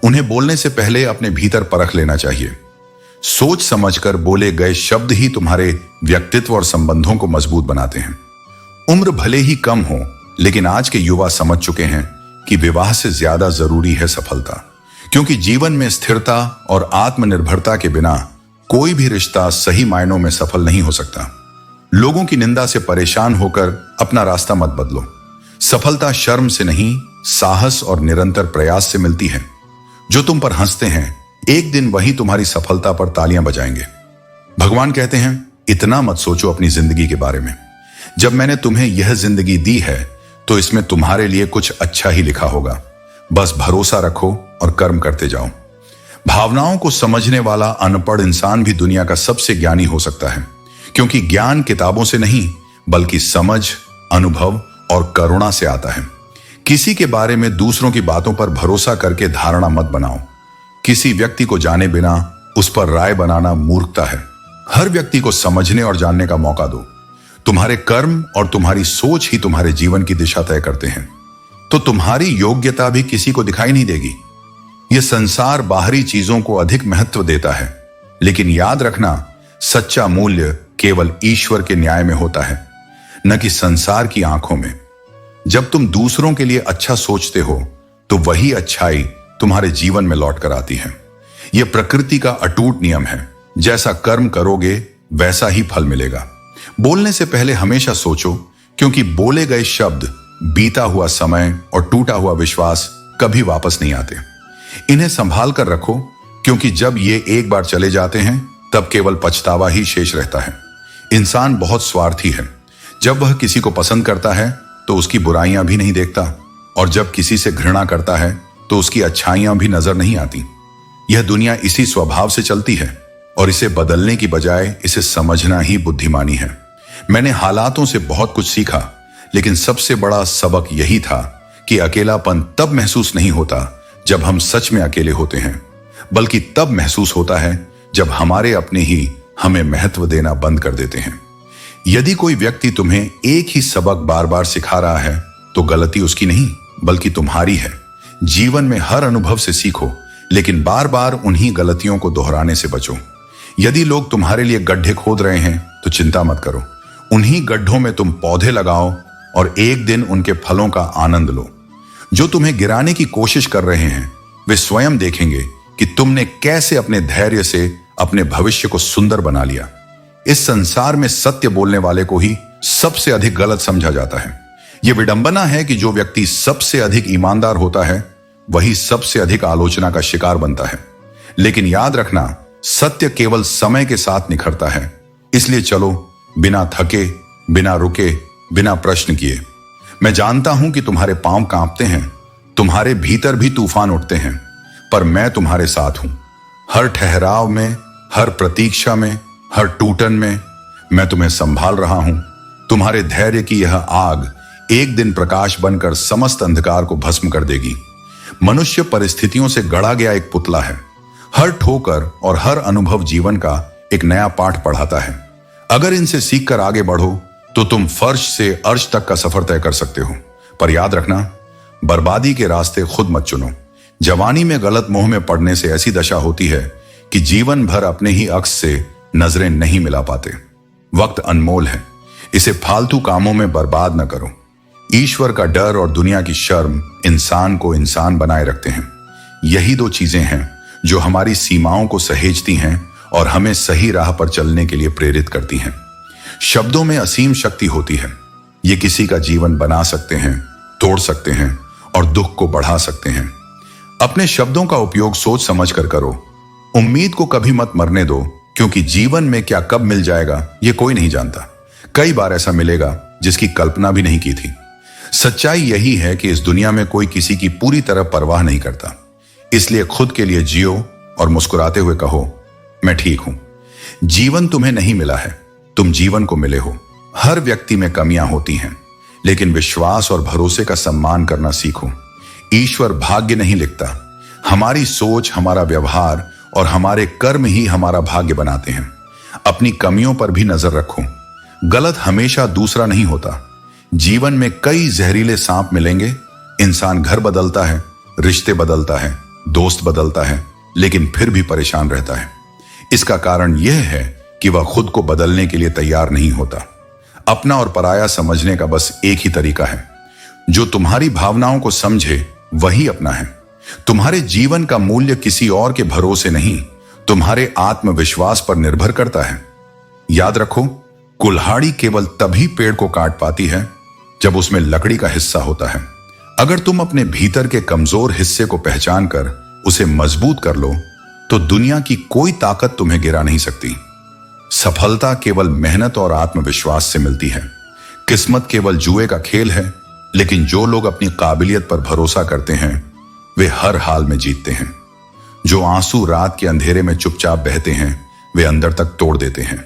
उन्हें बोलने से पहले अपने भीतर परख लेना चाहिए। सोच समझकर बोले गए शब्द ही तुम्हारे व्यक्तित्व और संबंधों को मजबूत बनाते हैं। उम्र भले ही कम हो, लेकिन आज के युवा समझ चुके हैं कि विवाह से ज्यादा जरूरी है सफलता, क्योंकि जीवन में स्थिरता और आत्मनिर्भरता के बिना कोई भी रिश्ता सही मायनों में सफल नहीं हो सकता। लोगों की निंदा से परेशान होकर अपना रास्ता मत बदलो। सफलता शर्म से नहीं, साहस और निरंतर प्रयास से मिलती है। जो तुम पर हंसते हैं, एक दिन वही तुम्हारी सफलता पर तालियां बजाएंगे। भगवान कहते हैं, इतना मत सोचो अपनी जिंदगी के बारे में। जब मैंने तुम्हें यह जिंदगी दी है तो इसमें तुम्हारे लिए कुछ अच्छा ही लिखा होगा। बस भरोसा रखो और कर्म करते जाओ। भावनाओं को समझने वाला अनपढ़ इंसान भी दुनिया का सबसे ज्ञानी हो सकता है, क्योंकि ज्ञान किताबों से नहीं बल्कि समझ, अनुभव और करुणा से आता है। किसी के बारे में दूसरों की बातों पर भरोसा करके धारणा मत बनाओ। किसी व्यक्ति को जाने बिना उस पर राय बनाना मूर्खता है। हर व्यक्ति को समझने और जानने का मौका दो। तुम्हारे कर्म और तुम्हारी सोच ही तुम्हारे जीवन की दिशा तय करते हैं। तो तुम्हारी योग्यता भी किसी को दिखाई नहीं देगी। यह संसार बाहरी चीजों को अधिक महत्व देता है, लेकिन याद रखना, सच्चा मूल्य केवल ईश्वर के न्याय में होता है, न कि संसार की आंखों में। जब तुम दूसरों के लिए अच्छा सोचते हो तो वही अच्छाई तुम्हारे जीवन में लौट कर आती है। यह प्रकृति का अटूट नियम है। जैसा कर्म करोगे वैसा ही फल मिलेगा। बोलने से पहले हमेशा सोचो, क्योंकि बोले गए शब्द, बीता हुआ समय और टूटा हुआ विश्वास कभी वापस नहीं आते। इन्हें संभाल कर रखो, क्योंकि जब ये एक बार चले जाते हैं तब केवल पछतावा ही शेष रहता है। इंसान बहुत स्वार्थी है। जब वह किसी को पसंद करता है तो उसकी बुराइयां भी नहीं देखता, और जब किसी से घृणा करता है तो उसकी अच्छाइयां भी नजर नहीं आती। यह दुनिया इसी स्वभाव से चलती है, और इसे बदलने की बजाय इसे समझना ही बुद्धिमानी है। मैंने हालातों से बहुत कुछ सीखा, लेकिन सबसे बड़ा सबक यही था कि अकेलापन तब महसूस नहीं होता जब हम सच में अकेले होते हैं, बल्कि तब महसूस होता है जब हमारे अपने ही हमें महत्व देना बंद कर देते हैं। यदि कोई व्यक्ति तुम्हें एक ही सबक बार बार सिखा रहा है तो गलती उसकी नहीं बल्कि तुम्हारी है। जीवन में हर अनुभव से सीखो, लेकिन बार बार उन्हीं गलतियों को दोहराने से बचो। यदि लोग तुम्हारे लिए गड्ढे खोद रहे हैं तो चिंता मत करो। उन्हीं गड्ढों में तुम पौधे लगाओ और एक दिन उनके फलों का आनंद लो। जो तुम्हें गिराने की कोशिश कर रहे हैं वे स्वयं देखेंगे कि तुमने कैसे अपने धैर्य से अपने भविष्य को सुंदर बना लिया। इस संसार में सत्य बोलने वाले को ही सबसे अधिक गलत समझा जाता है। यह विडंबना है कि जो व्यक्ति सबसे अधिक ईमानदार होता है वही सबसे अधिक आलोचना का शिकार बनता है। लेकिन याद रखना, सत्य केवल समय के साथ निखरता है। इसलिए चलो, बिना थके, बिना रुके, बिना प्रश्न किए। मैं जानता हूं कि तुम्हारे पांव कांपते हैं, तुम्हारे भीतर भी तूफान उठते हैं, पर मैं तुम्हारे साथ हूं। हर ठहराव में, हर प्रतीक्षा में, हर टूटन में मैं तुम्हें संभाल रहा हूं। तुम्हारे धैर्य की यह आग एक दिन प्रकाश बनकर समस्त अंधकार को भस्म कर देगी। मनुष्य परिस्थितियों से गढ़ा गया एक पुतला है। हर ठोकर और हर अनुभव जीवन का एक नया पाठ पढ़ाता है। अगर इनसे सीखकर आगे बढ़ो तो तुम फर्श से अर्श तक का सफर तय कर सकते हो। पर याद रखना, बर्बादी के रास्ते खुद मत चुनो। जवानी में गलत मोह में पड़ने से ऐसी दशा होती है कि जीवन भर अपने ही अक्स से नजरें नहीं मिला पाते। वक्त अनमोल है, इसे फालतू कामों में बर्बाद न करो। ईश्वर का डर और दुनिया की शर्म इंसान को इंसान बनाए रखते हैं। यही दो चीजें हैं जो हमारी सीमाओं को सहेजती हैं और हमें सही राह पर चलने के लिए प्रेरित करती हैं। शब्दों में असीम शक्ति होती है। ये किसी का जीवन बना सकते हैं, तोड़ सकते हैं और दुख को बढ़ा सकते हैं। अपने शब्दों का उपयोग सोच समझ कर करो। उम्मीद को कभी मत मरने दो, क्योंकि जीवन में क्या कब मिल जाएगा ये कोई नहीं जानता। कई बार ऐसा मिलेगा जिसकी कल्पना भी नहीं की थी। सच्चाई यही है कि इस दुनिया में कोई किसी की पूरी तरह परवाह नहीं करता। इसलिए खुद के लिए जियो और मुस्कुराते हुए कहो, मैं ठीक हूं। जीवन तुम्हें नहीं मिला है तुम जीवन को मिले हो। हर व्यक्ति में कमियां होती हैं, लेकिन विश्वास और भरोसे का सम्मान करना सीखो। ईश्वर भाग्य नहीं लिखता, हमारी सोच, हमारा व्यवहार और हमारे कर्म ही हमारा भाग्य बनाते हैं। अपनी कमियों पर भी नजर रखो। गलत हमेशा दूसरा नहीं होता। जीवन में कई जहरीले सांप मिलेंगे। इंसान घर बदलता है, रिश्ते बदलता है, दोस्त बदलता है, लेकिन फिर भी परेशान रहता है। इसका कारण यह है कि वह खुद को बदलने के लिए तैयार नहीं होता। अपना और पराया समझने का बस एक ही तरीका है। जो तुम्हारी भावनाओं को समझे वही अपना है। तुम्हारे जीवन का मूल्य किसी और के भरोसे नहीं, तुम्हारे आत्मविश्वास पर निर्भर करता है। याद रखो, कुल्हाड़ी केवल तभी पेड़ को काट पाती है जब उसमें लकड़ी का हिस्सा होता है। अगर तुम अपने भीतर के कमजोर हिस्से को पहचान कर उसे मजबूत कर लो तो दुनिया की कोई ताकत तुम्हें गिरा नहीं सकती। सफलता केवल मेहनत और आत्मविश्वास से मिलती है। किस्मत केवल जुए का खेल है, लेकिन जो लोग अपनी काबिलियत पर भरोसा करते हैं वे हर हाल में जीतते हैं। जो आंसू रात के अंधेरे में चुपचाप बहते हैं वे अंदर तक तोड़ देते हैं,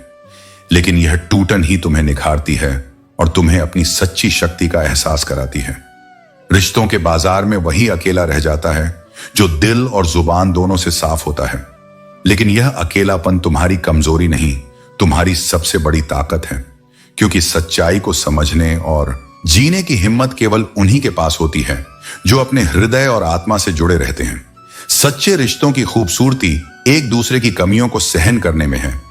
लेकिन यह टूटन ही तुम्हें निखारती है और तुम्हें अपनी सच्ची शक्ति का एहसास कराती है। रिश्तों के बाजार में वही अकेला रह जाता है जो दिल और जुबान दोनों से साफ होता है, लेकिन यह अकेलापन तुम्हारी कमजोरी नहीं, तुम्हारी सबसे बड़ी ताकत है। क्योंकि सच्चाई को समझने और जीने की हिम्मत केवल उन्हीं के पास होती है जो अपने हृदय और आत्मा से जुड़े रहते हैं। सच्चे रिश्तों की खूबसूरती एक दूसरे की कमियों को सहन करने में है।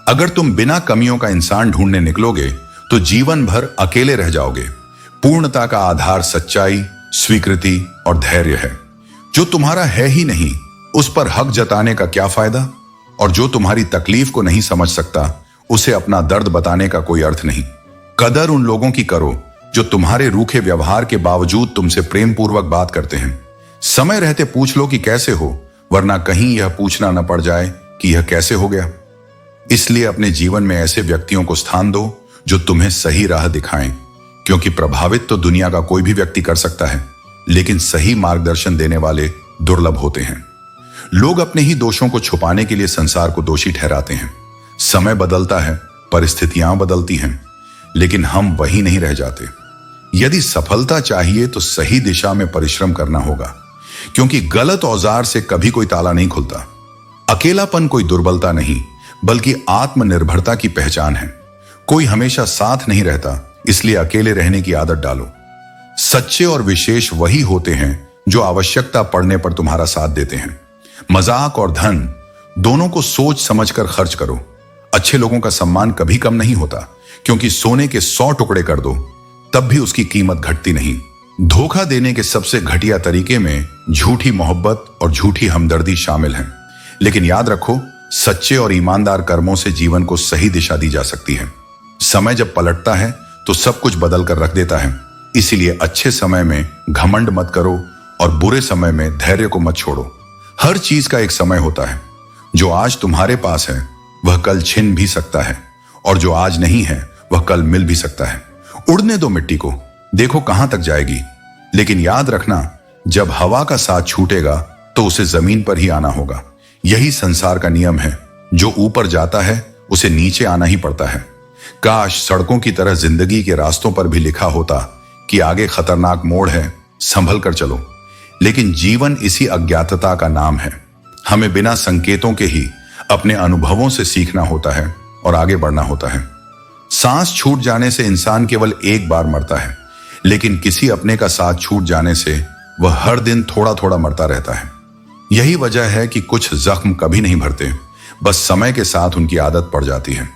अगर तुम बिना कमियों का इंसान ढूंढने निकलोगे तो जीवन भर अकेले रह जाओगे। पूर्णता का आधार सच्चाई, स्वीकृति और धैर्य है। जो तुम्हारा है ही नहीं उस पर हक जताने का क्या फायदा? और जो तुम्हारी तकलीफ को नहीं समझ सकता उसे अपना दर्द बताने का कोई अर्थ नहीं। कदर उन लोगों की करो जो तुम्हारे रूखे व्यवहार के बावजूद तुमसे प्रेम पूर्वक बात करते हैं। समय रहते पूछ लो कि कैसे हो, वरना कहीं यह पूछना न पड़ जाए कि यह कैसे हो गया। इसलिए अपने जीवन में ऐसे व्यक्तियों को स्थान दो जो तुम्हें सही राह दिखाएं, क्योंकि प्रभावित तो दुनिया का कोई भी व्यक्ति कर सकता है, लेकिन सही मार्गदर्शन देने वाले दुर्लभ होते हैं। लोग अपने ही दोषों को छुपाने के लिए संसार को दोषी ठहराते हैं। समय बदलता है, परिस्थितियां बदलती हैं, लेकिन हम वही नहीं रह जाते। यदि सफलता चाहिए तो सही दिशा में परिश्रम करना होगा, क्योंकि गलत औजार से कभी कोई ताला नहीं खुलता। अकेलापन कोई दुर्बलता नहीं, बल्कि आत्मनिर्भरता की पहचान है। कोई हमेशा साथ नहीं रहता, इसलिए अकेले रहने की आदत डालो। सच्चे और विशेष वही होते हैं जो आवश्यकता पड़ने पर तुम्हारा साथ देते हैं। मजाक और धन दोनों को सोच समझकर खर्च करो। अच्छे लोगों का सम्मान कभी कम नहीं होता, क्योंकि सोने के 100 टुकड़े कर दो तब भी उसकी कीमत घटती नहीं। धोखा देने के सबसे घटिया तरीके में झूठी मोहब्बत और झूठी हमदर्दी शामिल है। लेकिन याद रखो, सच्चे और ईमानदार कर्मों से जीवन को सही दिशा दी जा सकती है। समय जब पलटता है तो सब कुछ बदल कर रख देता है। इसीलिए अच्छे समय में घमंड मत करो और बुरे समय में धैर्य को मत छोड़ो। हर चीज का एक समय होता है। जो आज तुम्हारे पास है वह कल छिन भी सकता है, और जो आज नहीं है वह कल मिल भी सकता है। उड़ने दो मिट्टी को, देखो कहां तक जाएगी। लेकिन याद रखना, जब हवा का साथ छूटेगा तो उसे जमीन पर ही आना होगा। यही संसार का नियम है। जो ऊपर जाता है उसे नीचे आना ही पड़ता है। काश सड़कों की तरह जिंदगी के रास्तों पर भी लिखा होता कि आगे खतरनाक मोड़ है, संभल कर चलो। लेकिन जीवन इसी अज्ञातता का नाम है। हमें बिना संकेतों के ही अपने अनुभवों से सीखना होता है और आगे बढ़ना होता है। सांस छूट जाने से इंसान केवल एक बार मरता है, लेकिन किसी अपने का साथ छूट जाने से वह हर दिन थोड़ा थोड़ा मरता रहता है। यही वजह है कि कुछ जख्म कभी नहीं भरते, बस समय के साथ उनकी आदत पड़ जाती है।